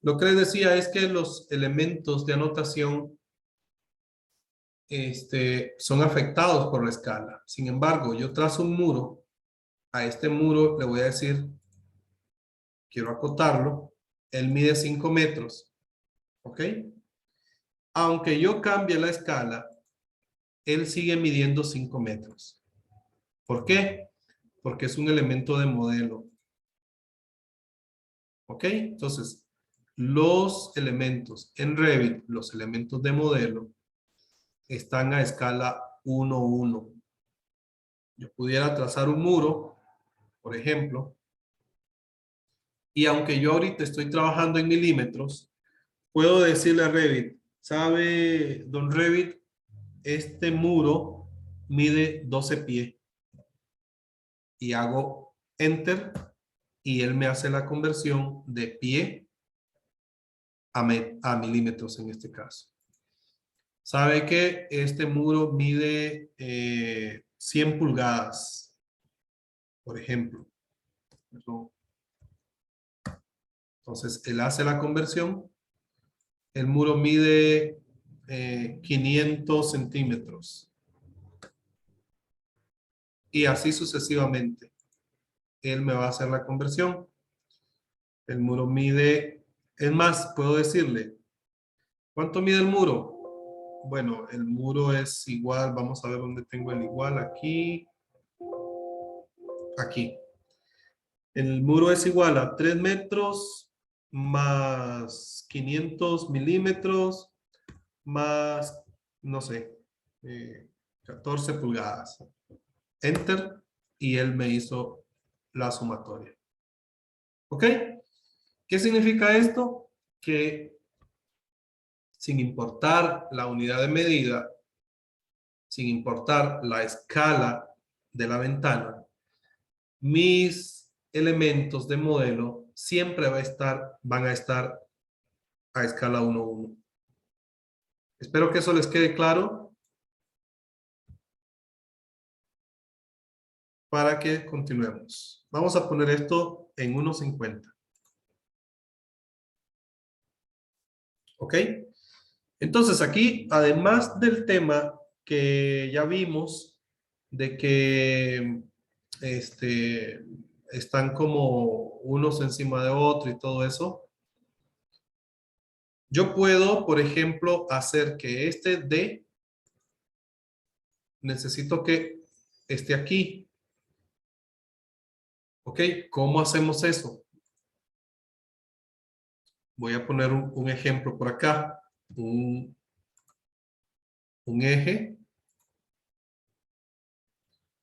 Lo que les decía es que los elementos de anotación son afectados por la escala. Sin embargo, yo trazo un muro. A este muro le voy a decir, quiero acotarlo. Él mide 5 metros. ¿Ok? Aunque yo cambie la escala, él sigue midiendo 5 metros. ¿Por qué? Porque es un elemento de modelo. ¿Ok? Entonces, los elementos en Revit, los elementos de modelo, están a escala 1:1. Yo pudiera trazar un muro, por ejemplo, y aunque yo ahorita estoy trabajando en milímetros, puedo decirle a Revit, ¿sabe, don Revit? Este muro mide 12 pies. Y hago Enter y él me hace la conversión de pie a milímetros en este caso. Sabe que este muro mide 100 pulgadas, por ejemplo. Entonces, él hace la conversión. El muro mide 500 centímetros. Y así sucesivamente. Él me va a hacer la conversión. El muro mide, es más, puedo decirle, ¿cuánto mide el muro? Bueno, el muro es igual, vamos a ver dónde tengo el igual, aquí, aquí. El muro es igual a 3 metros más 500 milímetros más, no sé, 14 pulgadas. Enter y él me hizo la sumatoria. ¿Ok? ¿Qué significa esto? Que sin importar la unidad de medida, sin importar la escala de la ventana, mis elementos de modelo siempre van a estar a escala 1:1. Espero que eso les quede claro para que continuemos. Vamos a poner esto en 1.50. ¿Ok? Entonces aquí, además del tema que ya vimos, de que están como unos encima de otro y todo eso, yo puedo, por ejemplo, hacer que este D, necesito que esté aquí. ¿Ok? ¿Cómo hacemos eso? Voy a poner un ejemplo por acá. Un eje.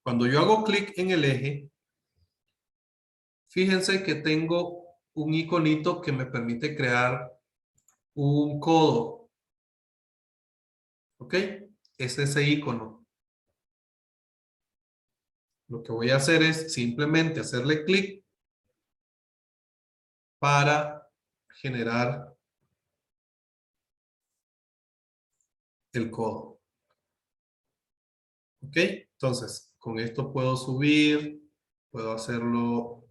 Cuando yo hago clic en el eje, fíjense que tengo un iconito que me permite crear un codo. ¿Ok? Es ese icono. Lo que voy a hacer es simplemente hacerle clic para generar el codo. ¿Ok? Entonces, con esto puedo subir, puedo hacerlo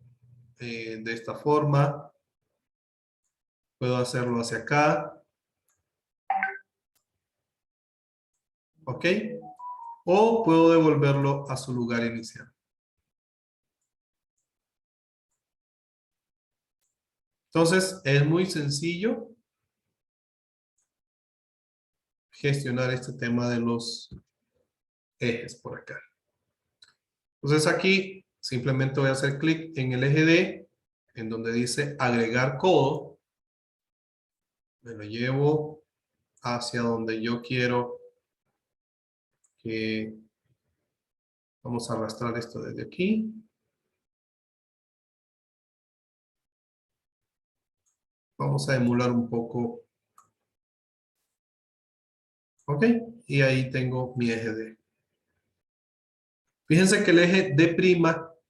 de esta forma, puedo hacerlo hacia acá. ¿Ok? O puedo devolverlo a su lugar inicial. Entonces, es muy sencillo gestionar este tema de los ejes por acá. Entonces aquí simplemente voy a hacer clic en el eje D, en donde dice agregar codo. Me lo llevo hacia donde yo quiero que... Vamos a arrastrar esto desde aquí. Vamos a emular un poco. Ok, y ahí tengo mi eje D. Fíjense que el eje D'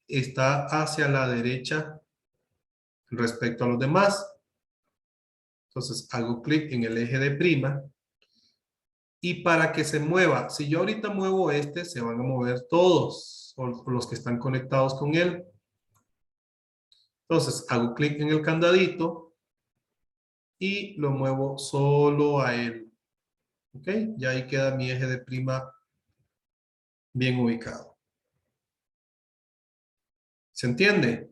está hacia la derecha respecto a los demás. Entonces hago clic en el eje D'. Y para que se mueva, si yo ahorita muevo este, se van a mover todos o los que están conectados con él. Entonces hago clic en el candadito y lo muevo solo a él. ¿Ok? Ya ahí queda mi eje D' bien ubicado. ¿Se entiende?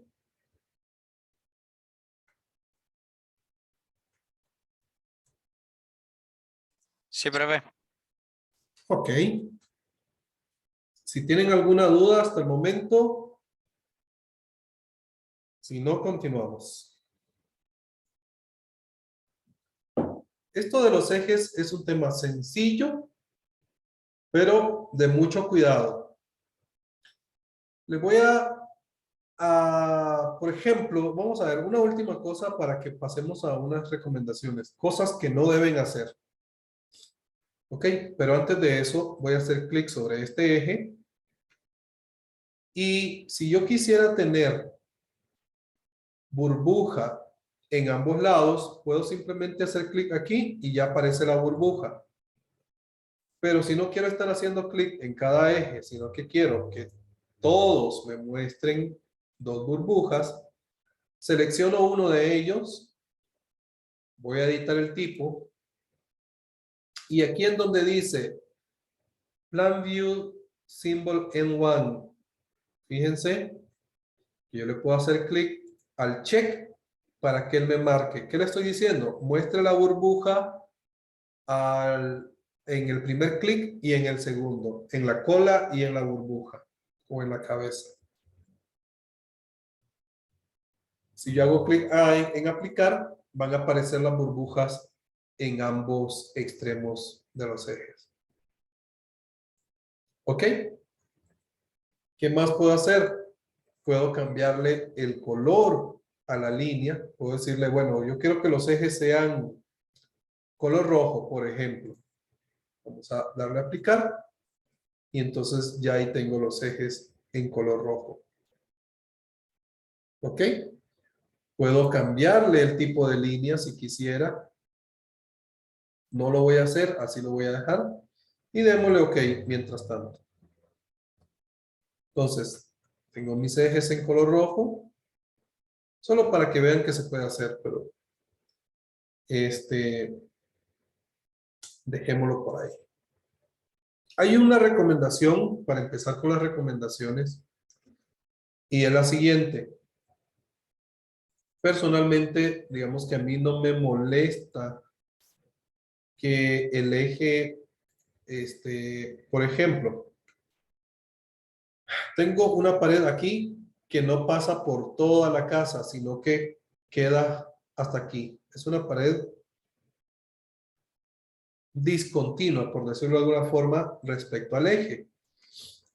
Sí, profe. Ok. Si tienen alguna duda hasta el momento, si no, continuamos. Esto de los ejes es un tema sencillo, pero de mucho cuidado. Les voy por ejemplo, vamos a ver una última cosa para que pasemos a unas recomendaciones. Cosas que no deben hacer. Ok, pero antes de eso voy a hacer clic sobre este eje. Y si yo quisiera tener burbuja en ambos lados, puedo simplemente hacer clic aquí y ya aparece la burbuja. Pero si no quiero estar haciendo clic en cada eje, sino que quiero que todos me muestren dos burbujas, selecciono uno de ellos, voy a editar el tipo, y aquí en donde dice Plan View Symbol N1, fíjense que yo le puedo hacer clic al check para que él me marque. ¿Qué le estoy diciendo? Muestre la burbuja en el primer clic y en el segundo, en la cola y en la burbuja o en la cabeza. Si yo hago clic en aplicar, van a aparecer las burbujas en ambos extremos de los ejes. ¿Ok? ¿Qué más puedo hacer? Puedo cambiarle el color a la línea. Puedo decirle, bueno, yo quiero que los ejes sean color rojo, por ejemplo. Vamos a darle a aplicar. Y entonces ya ahí tengo los ejes en color rojo. ¿Ok? Puedo cambiarle el tipo de línea si quisiera. No lo voy a hacer, así lo voy a dejar. Y démosle OK mientras tanto. Entonces, tengo mis ejes en color rojo. Solo para que vean que se puede hacer, pero dejémoslo por ahí. Hay una recomendación para empezar con las recomendaciones. Y es la siguiente. Personalmente, digamos que a mí no me molesta que el eje, por ejemplo, tengo una pared aquí que no pasa por toda la casa, sino que queda hasta aquí. Es una pared discontinua, por decirlo de alguna forma, respecto al eje.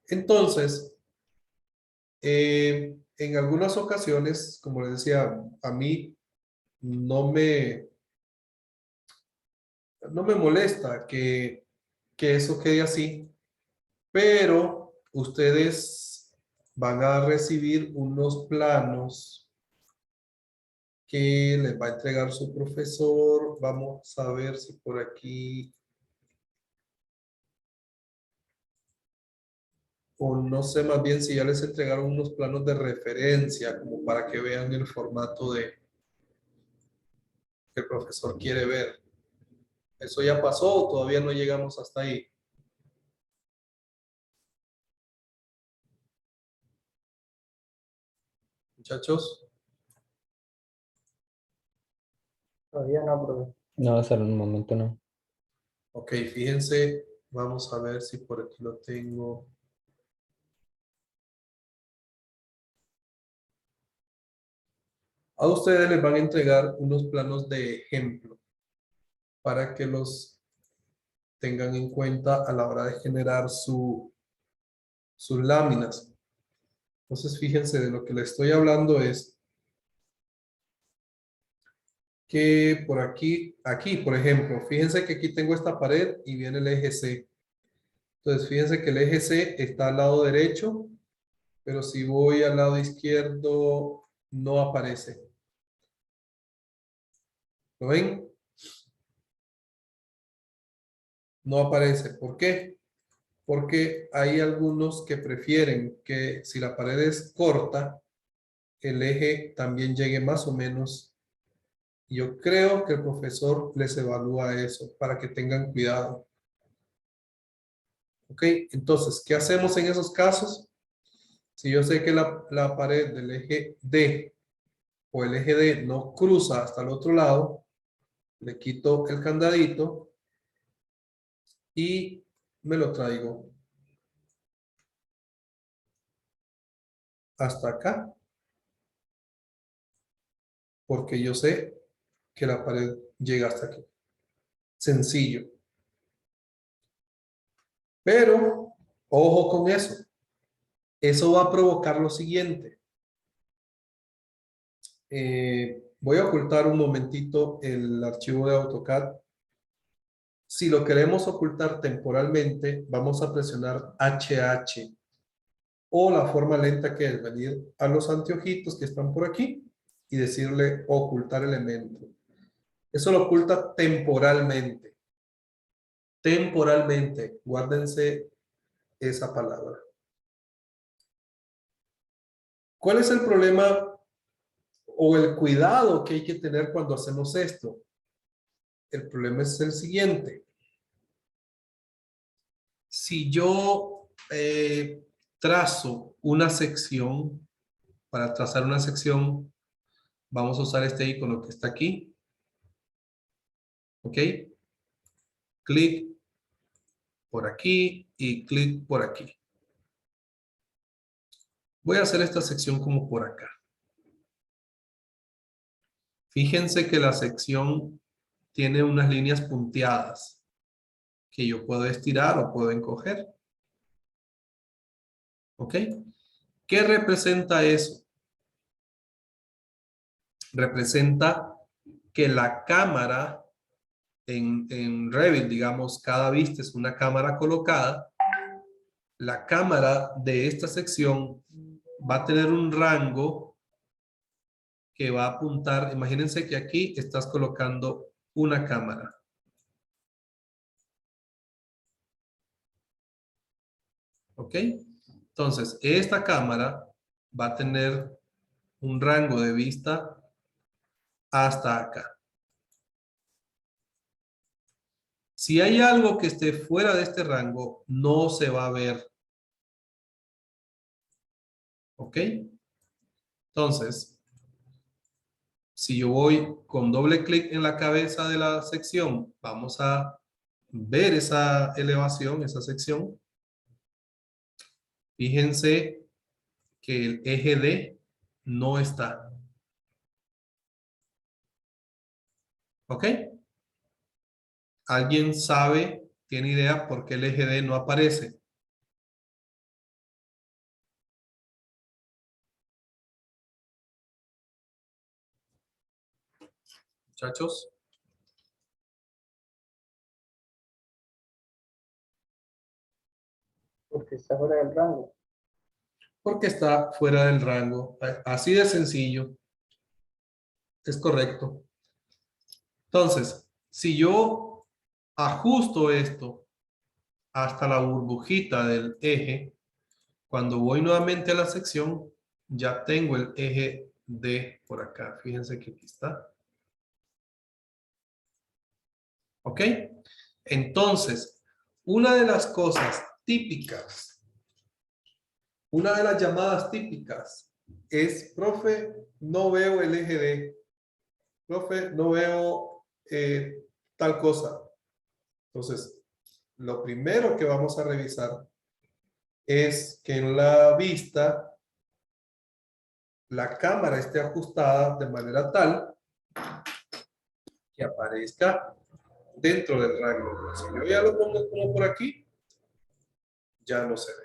Entonces, en algunas ocasiones, como les decía, a mí no me molesta que eso quede así, pero ustedes van a recibir unos planos que les va a entregar su profesor. Vamos a ver si por aquí, o no sé más bien si ya les entregaron unos planos de referencia, como para que vean el formato de que el profesor quiere ver. ¿Eso ya pasó o todavía no llegamos hasta ahí? Muchachos. Todavía no, profe. No, hasta el momento no. Ok, fíjense, vamos a ver si por aquí lo tengo. A ustedes les van a entregar unos planos de ejemplo para que los tengan en cuenta a la hora de generar sus láminas. Entonces, fíjense, de lo que les estoy hablando es que por aquí, por ejemplo, fíjense que aquí tengo esta pared y viene el eje C. Entonces, fíjense que el eje C está al lado derecho, pero si voy al lado izquierdo, no aparece. ¿Lo ven? No aparece. ¿Por qué? Porque hay algunos que prefieren que si la pared es corta, el eje también llegue más o menos. Yo creo que el profesor les evalúa eso para que tengan cuidado. ¿Ok? Entonces, ¿qué hacemos en esos casos? Si yo sé que la pared del eje D o el eje D no cruza hasta el otro lado, le quito el candadito y me lo traigo hasta acá, porque yo sé que la pared llega hasta aquí. Sencillo. Pero, ojo con eso. Eso va a provocar lo siguiente. Voy a ocultar un momentito el archivo de AutoCAD. Si lo queremos ocultar temporalmente, vamos a presionar HH o la forma lenta que es venir a los anteojitos que están por aquí y decirle ocultar elemento. Eso lo oculta temporalmente. Temporalmente. Guárdense esa palabra. ¿Cuál es el problema o el cuidado que hay que tener cuando hacemos esto? El problema es el siguiente. Si yo trazo una sección, para trazar una sección, vamos a usar este icono que está aquí. ¿Ok? Clic por aquí y clic por aquí. Voy a hacer esta sección como por acá. Fíjense que la sección tiene unas líneas punteadas que yo puedo estirar o puedo encoger. ¿Ok? ¿Qué representa eso? Representa que la cámara en Revit, digamos, cada vista es una cámara colocada. La cámara de esta sección va a tener un rango que va a apuntar. Imagínense que aquí estás colocando una cámara. ¿Ok? Entonces, esta cámara va a tener un rango de vista hasta acá. Si hay algo que esté fuera de este rango, no se va a ver. ¿Ok? Entonces, si yo voy con doble clic en la cabeza de la sección, vamos a ver esa elevación, esa sección. Fíjense que el eje D no está. ¿Ok? ¿Alguien sabe, tiene idea por qué el eje D no aparece? Muchachos. Porque está fuera del rango. porque está fuera del rango. Así de sencillo. Es correcto. Entonces, si yo ajusto esto hasta la burbujita del eje, cuando voy nuevamente a la sección, ya tengo el eje D por acá. Fíjense que aquí está. ¿Ok? Entonces, una de las cosas típicas, una de las llamadas típicas es, profe, no veo el eje D. Profe, no veo tal cosa. Entonces, lo primero que vamos a revisar es que en la vista la cámara esté ajustada de manera tal que aparezca dentro del rango. Si yo ya lo pongo como por aquí, ya no se ve.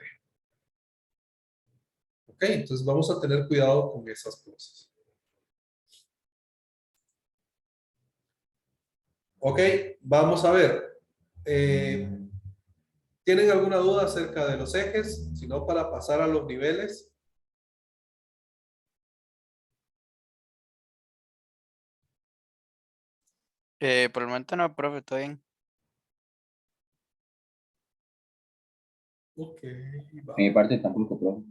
Ok, entonces vamos a tener cuidado con esas cosas. Ok, vamos a ver. ¿Tienen alguna duda acerca de los ejes? Si no, para pasar a los niveles. Por el momento no, profe, todo bien. Ok, va. Mi parte tampoco, profe.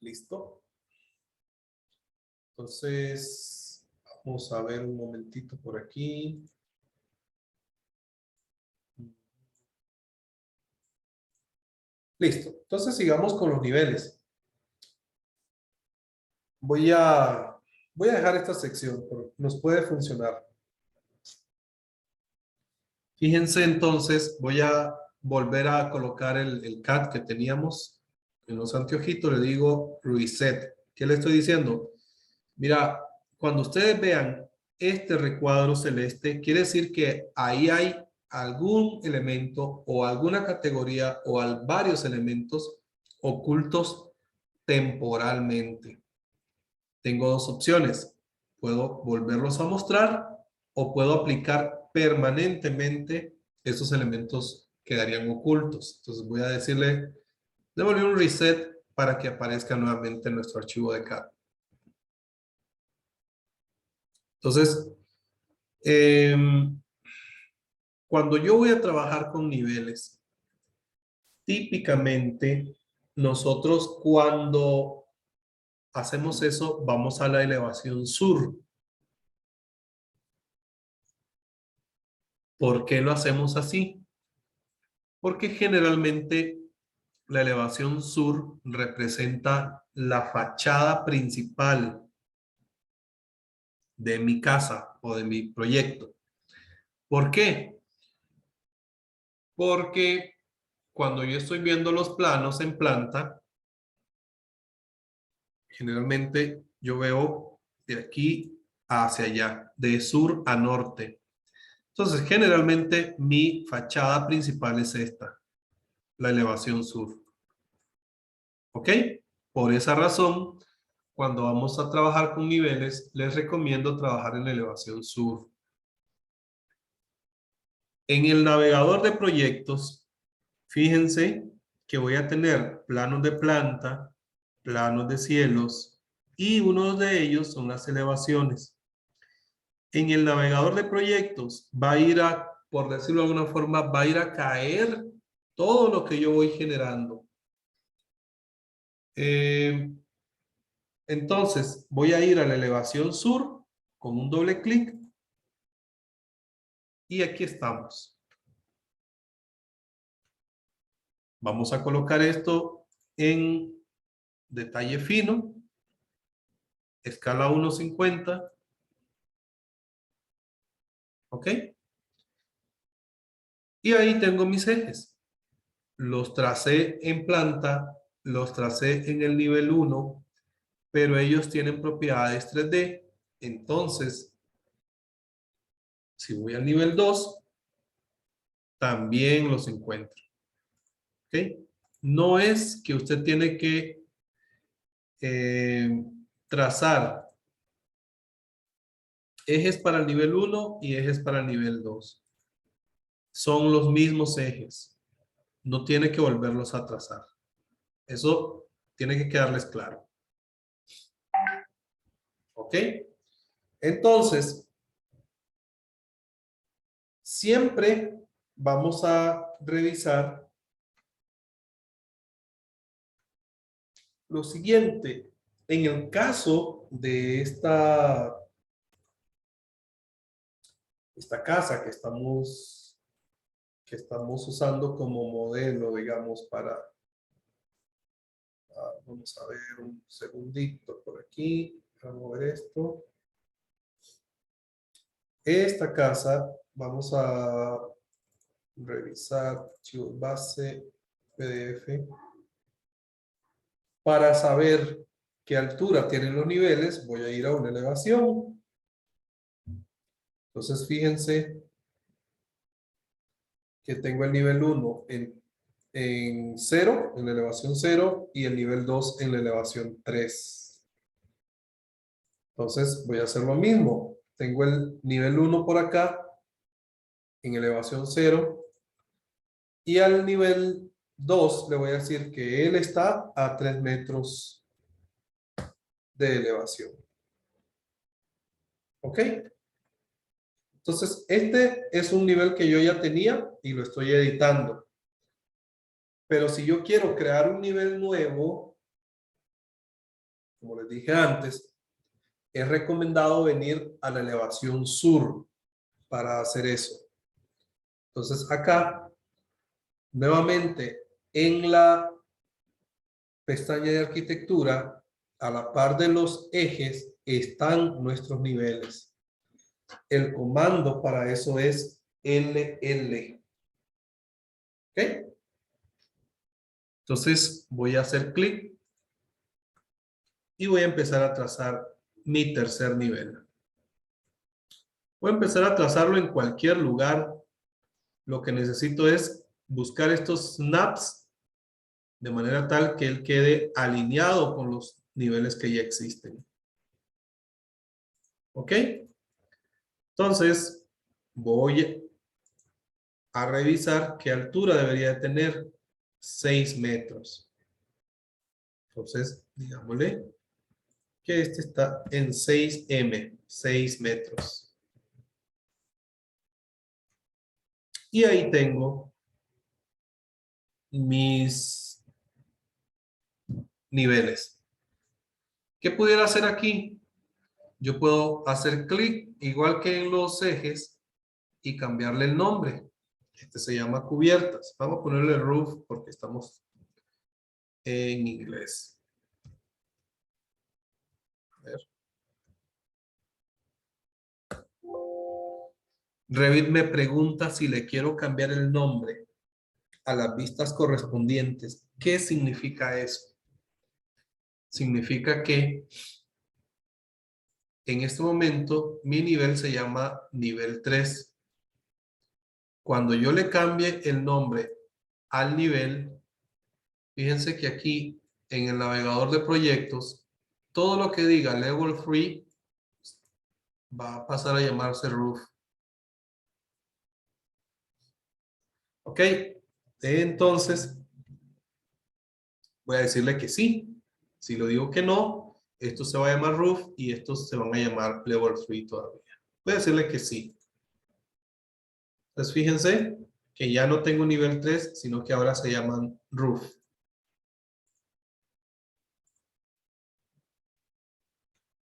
Listo. Entonces, vamos a ver un momentito por aquí. Listo. Entonces, sigamos con los niveles. Voy a dejar esta sección, pero nos puede funcionar. Fíjense entonces, voy a volver a colocar el CAT que teníamos en los anteojitos. Le digo reset. ¿Qué le estoy diciendo? Mira, cuando ustedes vean este recuadro celeste, quiere decir que ahí hay algún elemento o alguna categoría o varios elementos ocultos temporalmente. Tengo dos opciones. Puedo volverlos a mostrar o puedo aplicar permanentemente esos elementos quedarían ocultos. Entonces voy a decirle, devolver un reset para que aparezca nuevamente en nuestro archivo de CAD. Entonces, cuando yo voy a trabajar con niveles, típicamente nosotros cuando hacemos eso, vamos a la elevación sur. ¿Por qué lo hacemos así? Porque generalmente la elevación sur representa la fachada principal de mi casa o de mi proyecto. ¿Por qué? Porque cuando yo estoy viendo los planos en planta, generalmente yo veo de aquí hacia allá, de sur a norte. Entonces, generalmente mi fachada principal es esta, la elevación sur. ¿Ok? Por esa razón, cuando vamos a trabajar con niveles, les recomiendo trabajar en la elevación sur. En el navegador de proyectos, fíjense que voy a tener planos de planta, planos de cielos, y uno de ellos son las elevaciones. En el navegador de proyectos va a ir a, por decirlo de alguna forma, va a ir a caer todo lo que yo voy generando. Entonces, voy a ir a la elevación sur con un doble clic. Y aquí estamos. Vamos a colocar esto en detalle fino. Escala 1:50. ¿Ok? Y ahí tengo mis ejes. Los tracé en planta, los tracé en el nivel 1, pero ellos tienen propiedades 3D. Entonces, si voy al nivel 2, también los encuentro. ¿Ok? No es que usted tiene que trazar ejes para el nivel 1 y ejes para el nivel 2. Son los mismos ejes. No tiene que volverlos a trazar. Eso Tiene que quedarles claro. ¿Ok? Entonces, siempre vamos a revisar lo siguiente. En el caso de esta casa que estamos usando como modelo, digamos, para... vamos a ver un segundito por aquí. Vamos a ver esto. Esta casa, vamos a revisar archivo base PDF. Para saber qué altura tienen los niveles, voy a ir a una elevación. Entonces, fíjense que tengo el nivel 1 en 0, en la elevación 0, y el nivel 2 en la elevación 3. Entonces, voy a hacer lo mismo. Tengo el nivel 1 por acá, en elevación 0, y al nivel 2 le voy a decir que él está a 3 metros de elevación. ¿Ok? Entonces, este es un nivel que yo ya tenía y lo estoy editando. Pero si yo quiero crear un nivel nuevo, como les dije antes, es recomendado venir a la elevación sur para hacer eso. Entonces, acá, nuevamente, en la pestaña de arquitectura, a la par de los ejes, están nuestros niveles. El comando para eso es LL. ¿Ok? Entonces voy a hacer clic y voy a empezar a trazar mi tercer nivel. Voy a empezar a trazarlo en cualquier lugar. Lo que necesito es buscar estos snaps de manera tal que él quede alineado con los niveles que ya existen. ¿Ok? Entonces voy a revisar qué altura debería de tener. 6 metros. Entonces, digámosle que este está en 6M, 6 metros. Y ahí tengo mis niveles. ¿Qué pudiera hacer aquí? Yo puedo hacer clic, igual que en los ejes, y cambiarle el nombre. Este se llama cubiertas. Vamos a ponerle roof porque estamos en inglés. A ver. Revit me pregunta si le quiero cambiar el nombre a las vistas correspondientes. ¿Qué significa eso? Significa que en este momento mi nivel se llama nivel 3. Cuando yo le cambie el nombre al nivel, fíjense que aquí en el navegador de proyectos, todo lo que diga level 3 va a pasar a llamarse roof. ¿Ok? Entonces, voy a decirle que sí. Si lo digo que no, esto se va a llamar roof y estos se van a llamar level 3 todavía. Voy a decirle que sí. Entonces, fíjense que ya no tengo nivel 3, sino que ahora se llaman roof.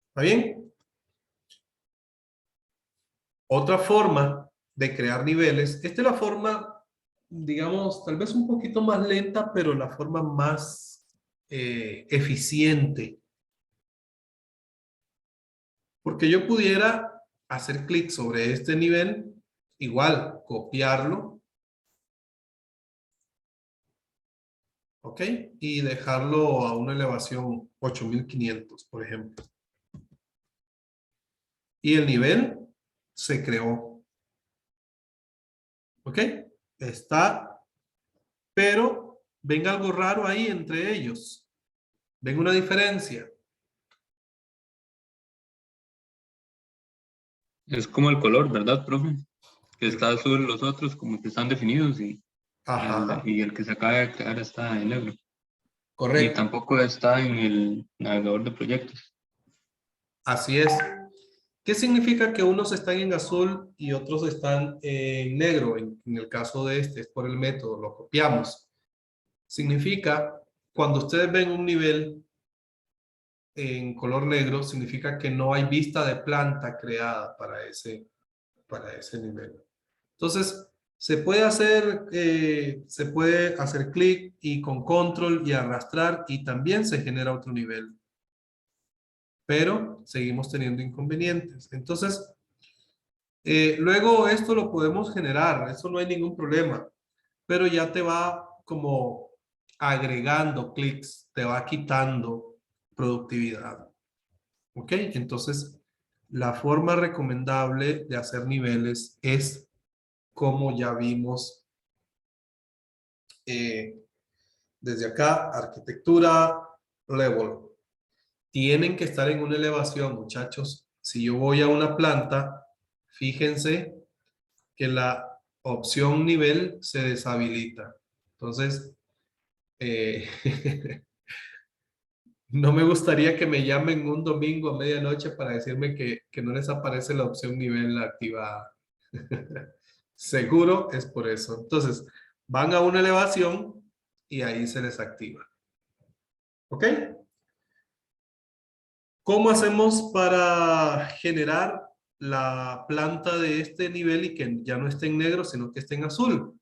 ¿Está bien? Otra forma de crear niveles, esta es la forma, digamos, tal vez un poquito más lenta, pero la forma más eficiente. Porque yo pudiera hacer clic sobre este nivel, igual, copiarlo, ¿ok? Y dejarlo a una elevación 8500, por ejemplo. Y el nivel se creó. ¿Ok? Está, pero ven algo raro ahí entre ellos. ¿Ven una diferencia? Es como el color, ¿verdad, profe? Que está azul los otros como que están definidos y Ajá. y el que se acaba de crear está en negro. Correcto. Y tampoco está en el navegador de proyectos. Así es. ¿Qué significa que unos están en azul y otros están en negro? En el caso de este, es por el método, lo copiamos. Significa, cuando ustedes ven un nivel en color negro, significa que no hay vista de planta creada para ese nivel. Entonces, se puede hacer clic y con control y arrastrar y también se genera otro nivel. Pero seguimos teniendo inconvenientes. Entonces, luego esto lo podemos generar, eso no hay ningún problema, pero ya te va como agregando clics, te va quitando productividad. ¿Ok? Entonces, la forma recomendable de hacer niveles es como ya vimos desde acá, arquitectura, level. Tienen que estar en una elevación, muchachos. Si yo voy a una planta, fíjense que la opción nivel se deshabilita. Entonces, no me gustaría que me llamen un domingo a medianoche para decirme que no les aparece la opción nivel activada. Seguro es por eso. Entonces, van a una elevación y ahí se les activa. ¿Ok? ¿Cómo hacemos para generar la planta de este nivel y que ya no esté en negro, sino que esté en azul?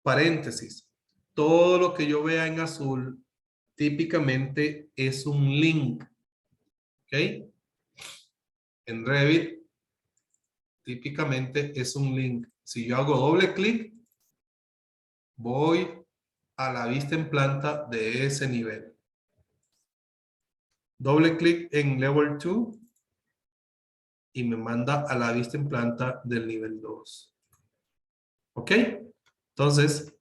Paréntesis. Todo lo que yo vea en azul típicamente es un link. ¿Ok? En Revit, típicamente es un link. Si yo hago doble clic, voy a la vista en planta de ese nivel. Doble clic en Level 2 y me manda a la vista en planta del nivel 2. ¿Ok? Entonces,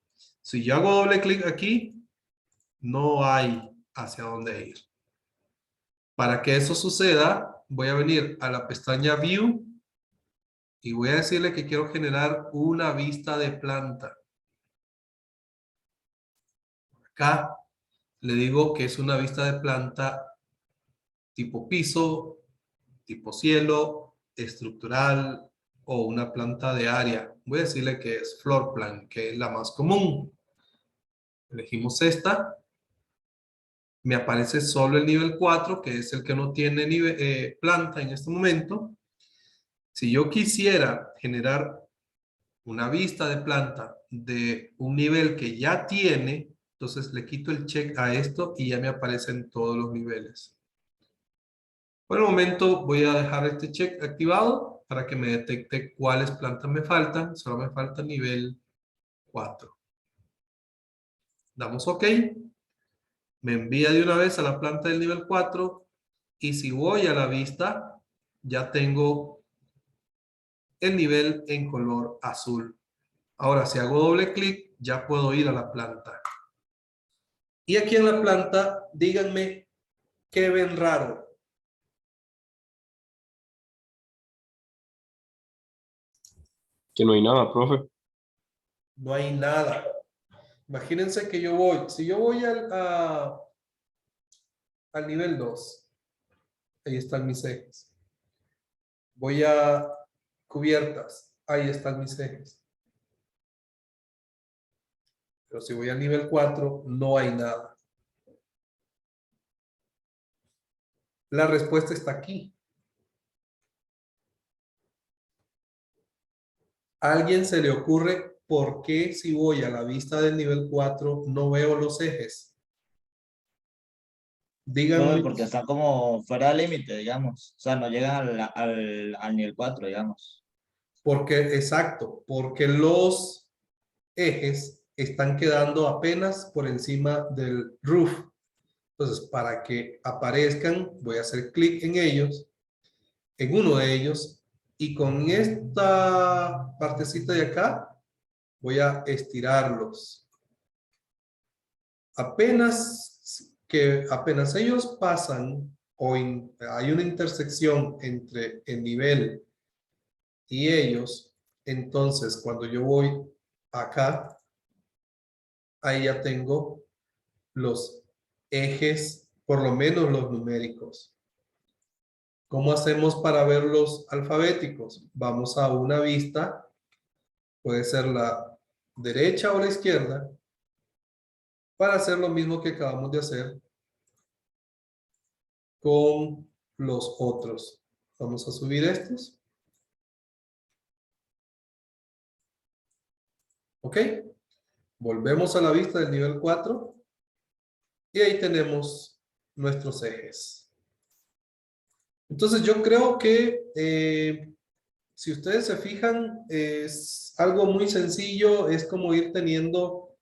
si yo hago doble clic aquí, no hay hacia dónde ir. Para que eso suceda, voy a venir a la pestaña View y voy a decirle que quiero generar una vista de planta. Acá le digo que es una vista de planta tipo piso, tipo cielo, estructural o una planta de área. Voy a decirle que es floor plan, que es la más común. Elegimos esta. Me aparece solo el nivel 4, que es el que no tiene planta en este momento. Si yo quisiera generar una vista de planta de un nivel que ya tiene, entonces le quito el check a esto y ya me aparecen todos los niveles. Por el momento voy a dejar este check activado para que me detecte cuáles plantas me faltan. Solo me falta nivel 4. Damos OK. Me envía de una vez a la planta del nivel 4 y si voy a la vista ya tengo el nivel en color azul. Ahora si hago doble clic ya puedo ir a la planta. Y aquí en la planta díganme qué ven raro. Que no hay nada, profe. No hay nada. Imagínense que yo voy, si yo voy al nivel 2, ahí están mis ejes. Voy a cubiertas, ahí están mis ejes. Pero si voy al nivel 4, no hay nada. La respuesta está aquí. ¿A alguien se le ocurre por qué si voy a la vista del nivel 4 no veo los ejes? Díganme. Porque está como fuera del límite, digamos. O sea, no llegan al nivel 4, digamos. Porque, exacto, porque los ejes están quedando apenas por encima del roof. Entonces, para que aparezcan, voy a hacer clic en ellos, en uno de ellos, y con esta partecita de acá, voy a estirarlos. Apenas ellos pasan, o hay una intersección entre el nivel y ellos, entonces cuando yo voy acá, ahí ya tengo los ejes, por lo menos los numéricos. ¿Cómo hacemos para ver los alfabéticos? Vamos a una vista, puede ser la derecha o la izquierda, para hacer lo mismo que acabamos de hacer con los otros. Vamos a subir estos. ¿Ok? Volvemos a la vista del nivel 4 y ahí tenemos nuestros ejes. Entonces yo creo que si ustedes se fijan, es algo muy sencillo, es como ir teniendo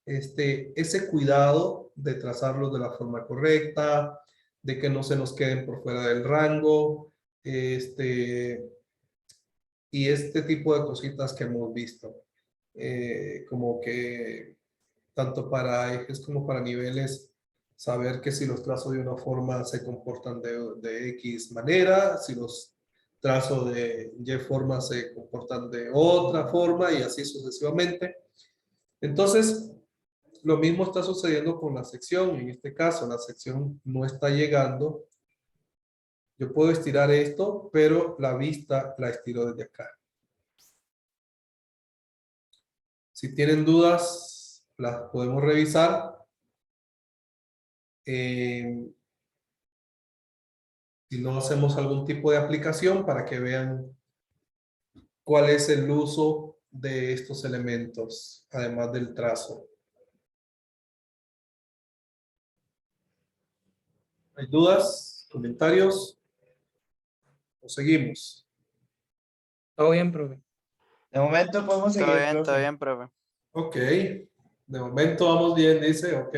ese cuidado de trazarlos de la forma correcta, de que no se nos queden por fuera del rango, y este tipo de cositas que hemos visto. Como que tanto para ejes como para niveles, saber que si los trazo de una forma se comportan de X manera, si los trazo de Y forma se comportan de otra forma y así sucesivamente. Entonces, lo mismo está sucediendo con la sección. En este caso, la sección no está llegando. Yo puedo estirar esto, pero la vista la estiro desde acá. Si tienen dudas, las podemos revisar. Si no, hacemos algún tipo de aplicación para que vean cuál es el uso de estos elementos, además del trazo. ¿Hay dudas? ¿Comentarios? ¿O seguimos? Todo bien, profe. De momento podemos seguir, Todo profe. bien, profe. Ok. De momento vamos bien, dice. Ok.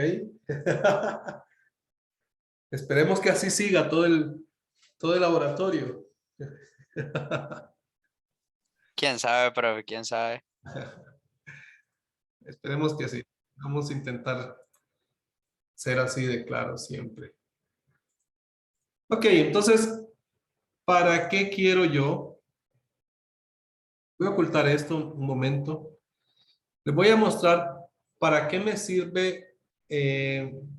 Esperemos que así siga todo el laboratorio. ¿Quién sabe, profe? ¿Quién sabe? Esperemos que sí. Vamos a intentar ser así de claro siempre. Ok, entonces, ¿para qué quiero yo? Voy a ocultar esto un momento. Les voy a mostrar para qué me sirve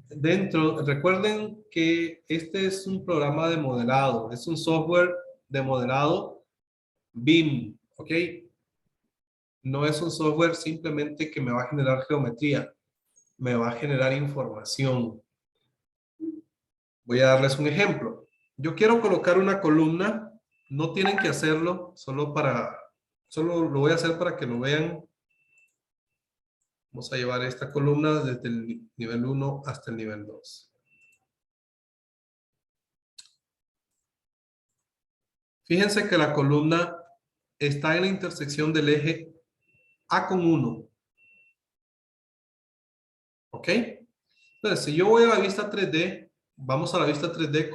dentro. Recuerden que este es un programa de modelado. Es un software de modelado BIM, ¿ok? No es un software simplemente que me va a generar geometría. Me va a generar información. Voy a darles un ejemplo. Yo quiero colocar una columna. No tienen que hacerlo, solo lo voy a hacer para que lo vean. Vamos a llevar esta columna desde el nivel 1 hasta el nivel 2. Fíjense que la columna está en la intersección del eje A con 1. ¿Ok? Entonces, si yo voy a la vista 3D, vamos a la vista 3D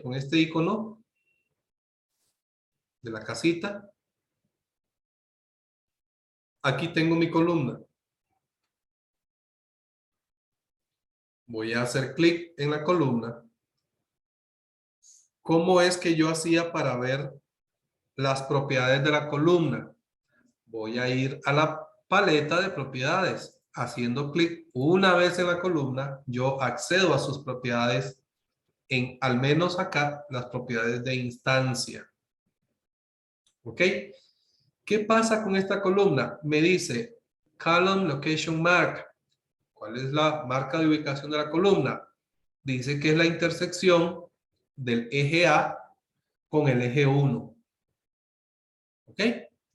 con este icono de la casita. Aquí tengo mi columna. Voy a hacer clic en la columna. ¿Cómo es que yo hacía para ver las propiedades de la columna? Voy a ir a la paleta de propiedades. Haciendo clic una vez en la columna, yo accedo a sus propiedades en, al menos acá, las propiedades de instancia. ¿Ok? ¿Qué pasa con esta columna? Me dice Column Location Mark. ¿Cuál es la marca de ubicación de la columna? Dice que es la intersección del eje A con el eje 1. ¿Ok?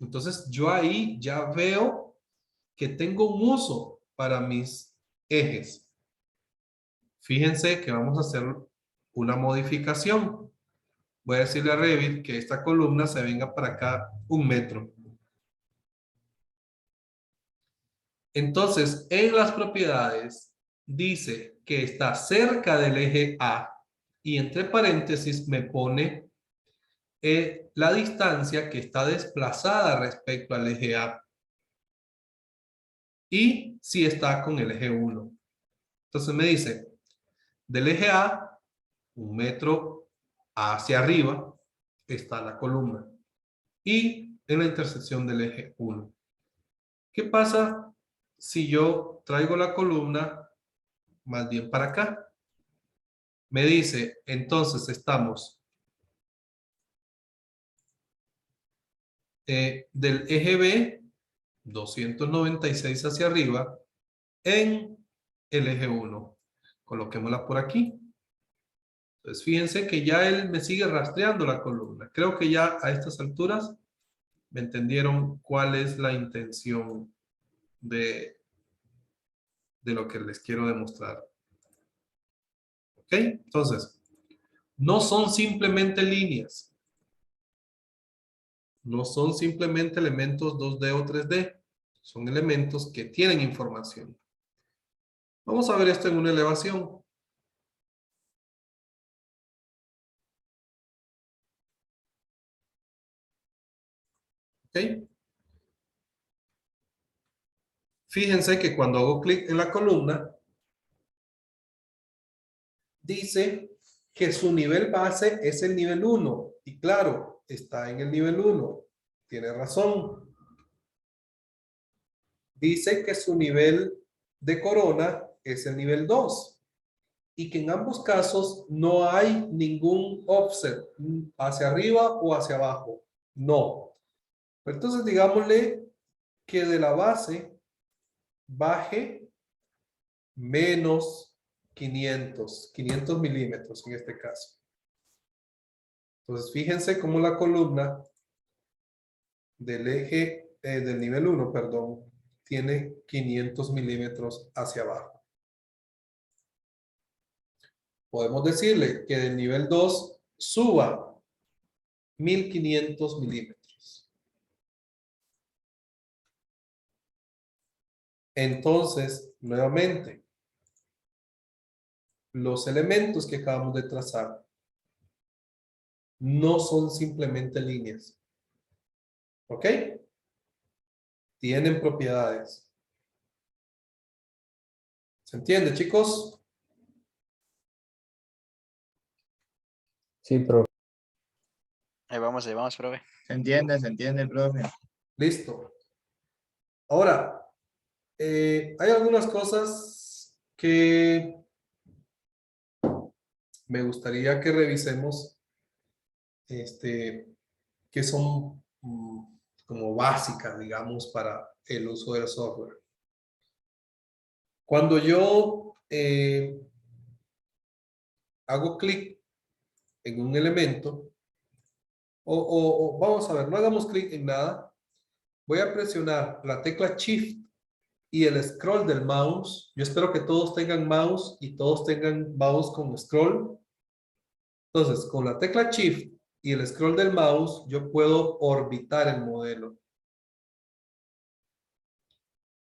Entonces yo ahí ya veo que tengo un uso para mis ejes. Fíjense que vamos a hacer una modificación. Voy a decirle a Revit que esta columna se venga para acá 1 metro. Entonces, en las propiedades dice que está cerca del eje A y entre paréntesis me pone la distancia que está desplazada respecto al eje A y si está con el eje 1. Entonces me dice, del eje A, 1 metro hacia arriba está la columna y en la intersección del eje 1. ¿Qué pasa si yo traigo la columna más bien para acá? Me dice, entonces estamos del eje B, 296 hacia arriba, en el eje 1. Coloquémosla por aquí. Entonces, fíjense que ya él me sigue rastreando la columna. Creo que ya a estas alturas me entendieron cuál es la intención de lo que les quiero demostrar. ¿Ok? Entonces, no son simplemente líneas. No son simplemente elementos 2D o 3D. Son elementos que tienen información. Vamos a ver esto en una elevación. ¿Ok? Fíjense que cuando hago clic en la columna, dice que su nivel base es el nivel 1. Y claro, está en el nivel 1. Tiene razón. Dice que su nivel de corona es el nivel 2. Y que en ambos casos no hay ningún offset hacia arriba o hacia abajo. No. Entonces digámosle que de la base baje menos 500 milímetros en este caso. Entonces fíjense cómo la columna del eje, del nivel 1, perdón, tiene 500 milímetros hacia abajo. Podemos decirle que del nivel 2 suba 1500 milímetros. Entonces, nuevamente, los elementos que acabamos de trazar no son simplemente líneas. ¿Ok? Tienen propiedades. ¿Se entiende, chicos? Sí, profe. Ahí vamos, profe. Se entiende, profe. Listo. Ahora, hay algunas cosas que me gustaría que revisemos, que son como básicas, digamos, para el uso del software. Cuando yo hago clic en un elemento, o vamos a ver, no hagamos clic en nada, voy a presionar la tecla Shift y el scroll del mouse. Yo espero que todos tengan mouse y todos tengan mouse con scroll. Entonces, con la tecla Shift y el scroll del mouse, yo puedo orbitar el modelo.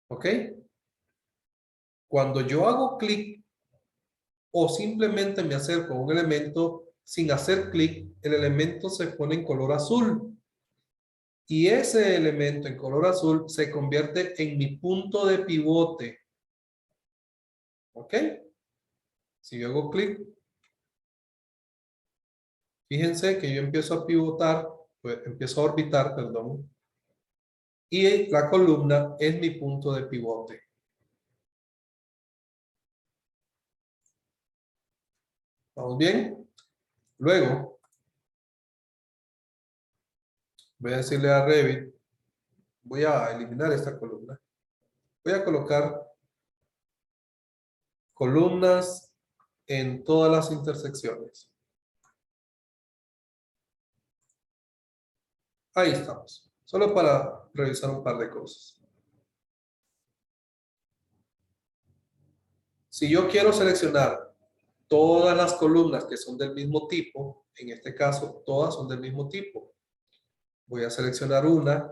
¿Ok? Cuando yo hago clic o simplemente me acerco a un elemento sin hacer clic, el elemento se pone en color azul. Y ese elemento en color azul se convierte en mi punto de pivote. ¿Ok? Si yo hago clic, fíjense que yo empiezo a pivotar, pues, empiezo a orbitar, perdón. Y la columna es mi punto de pivote. ¿Vamos bien? Luego, voy a decirle a Revit, voy a eliminar esta columna. Voy a colocar columnas en todas las intersecciones. Ahí estamos. Solo para revisar un par de cosas. Si yo quiero seleccionar todas las columnas que son del mismo tipo, en este caso todas son del mismo tipo, voy a seleccionar una,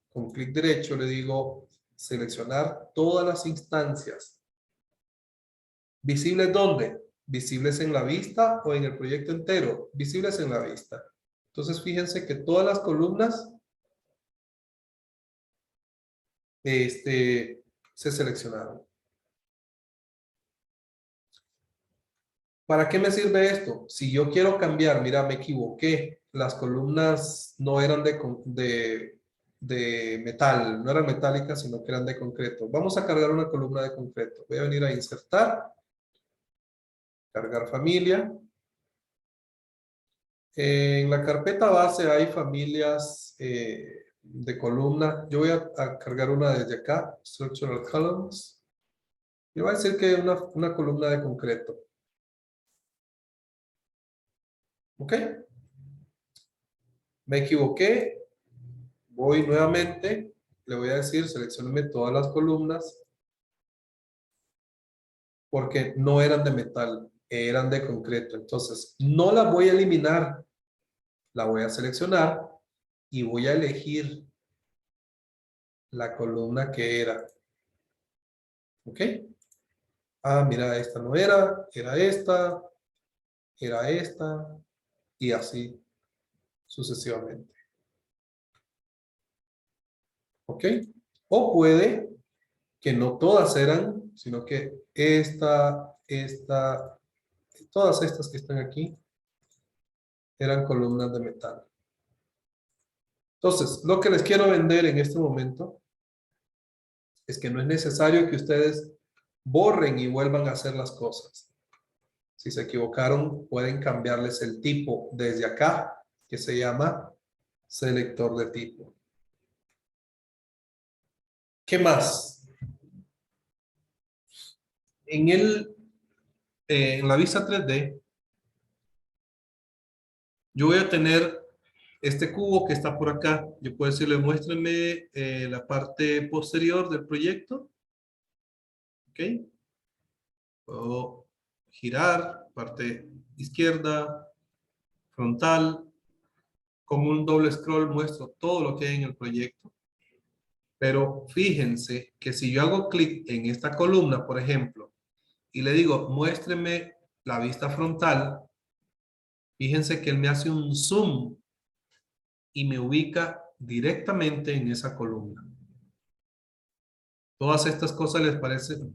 con clic derecho le digo seleccionar todas las instancias. ¿Visibles dónde? ¿Visibles en la vista o en el proyecto entero? Visibles en la vista. Entonces fíjense que todas las columnas se seleccionaron. ¿Para qué me sirve esto? Si yo quiero cambiar, mira, me equivoqué. Las columnas no eran de de metal, no eran metálicas, sino que eran de concreto. Vamos a cargar una columna de concreto. Voy a venir a insertar, cargar familia. En la carpeta base hay familias de columna. Yo voy a cargar una desde acá, Structural Columns. Y voy a decir que una columna de concreto. ¿Ok? Me equivoqué. Voy nuevamente. Le voy a decir, seleccioneme todas las columnas. Porque no eran de metal, eran de concreto. Entonces, no la voy a eliminar. La voy a seleccionar y voy a elegir la columna que era. ¿Ok? Ah, mira, esta no era esta, era esta, y así sucesivamente. ¿Ok? O puede que no todas eran, sino que todas estas que están aquí eran columnas de metal. Entonces, lo que les quiero vender en este momento es que no es necesario que ustedes borren y vuelvan a hacer las cosas. Si se equivocaron, pueden cambiarles el tipo desde acá, que se llama selector de tipo. ¿Qué más? En la vista 3D, yo voy a tener este cubo que está por acá. Yo puedo decirle, muéstrenme la parte posterior del proyecto. ¿Ok? Puedo girar, parte izquierda, frontal. Con un doble scroll muestro todo lo que hay en el proyecto. Pero fíjense que si yo hago clic en esta columna, por ejemplo, y le digo, muéstreme la vista frontal, fíjense que él me hace un zoom y me ubica directamente en esa columna. Todas estas cosas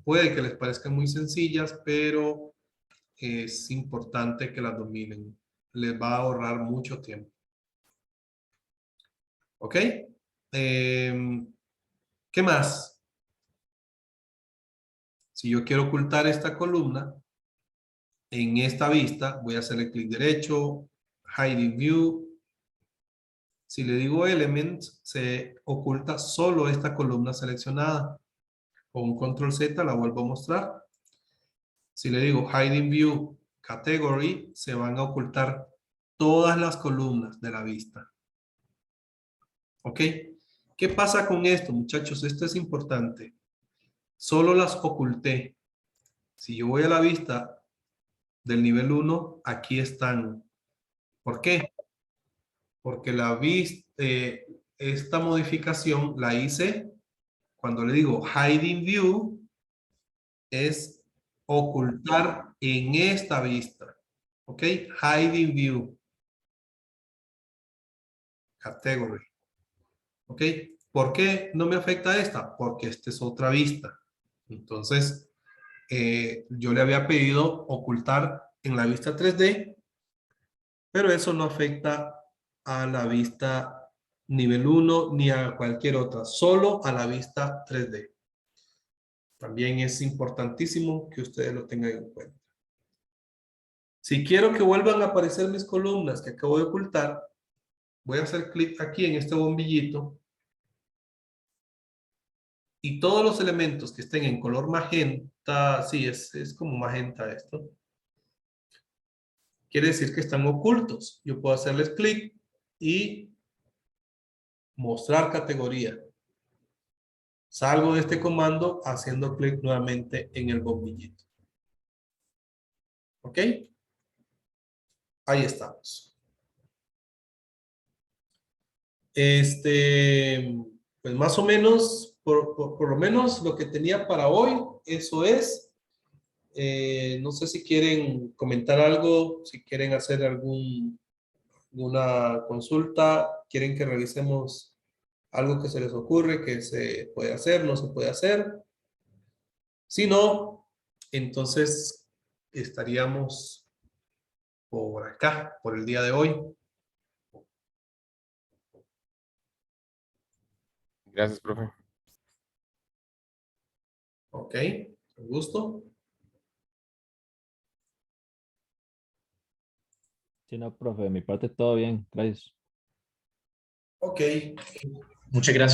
puede que les parezcan muy sencillas, pero es importante que las dominen. Les va a ahorrar mucho tiempo. ¿Ok? ¿Qué más? Si yo quiero ocultar esta columna, en esta vista voy a hacerle clic derecho, Hiding View. Si le digo Element, se oculta solo esta columna seleccionada. Con Control Z la vuelvo a mostrar. Si le digo Hiding View Category, se van a ocultar todas las columnas de la vista. ¿Ok? ¿Qué pasa con esto, muchachos? Esto es importante. Solo las oculté. Si yo voy a la vista del nivel 1, aquí están. ¿Por qué? Porque esta modificación la hice cuando le digo Hiding View, es ocultar en esta vista. ¿Ok? Hiding View. Category. ¿Ok? ¿Por qué no me afecta esta? Porque esta es otra vista. Entonces, yo le había pedido ocultar en la vista 3D, pero eso no afecta a la vista nivel 1 ni a cualquier otra, solo a la vista 3D. También es importantísimo que ustedes lo tengan en cuenta. Si quiero que vuelvan a aparecer mis columnas que acabo de ocultar, voy a hacer clic aquí en este bombillito y todos los elementos que estén en color magenta, sí, es como magenta esto, quiere decir que están ocultos. Yo puedo hacerles clic y mostrar categoría. Salgo de este comando haciendo clic nuevamente en el bombillito. ¿Ok? Ahí estamos. Pues más o menos, por lo menos lo que tenía para hoy, eso es. No sé si quieren comentar algo, si quieren hacer alguna consulta, quieren que revisemos algo que se les ocurre, que se puede hacer, no se puede hacer. Si no, entonces estaríamos por acá, por el día de hoy. Gracias, profe. Ok, con gusto. Sí, no, profe, de mi parte todo bien, gracias. Ok. Muchas gracias.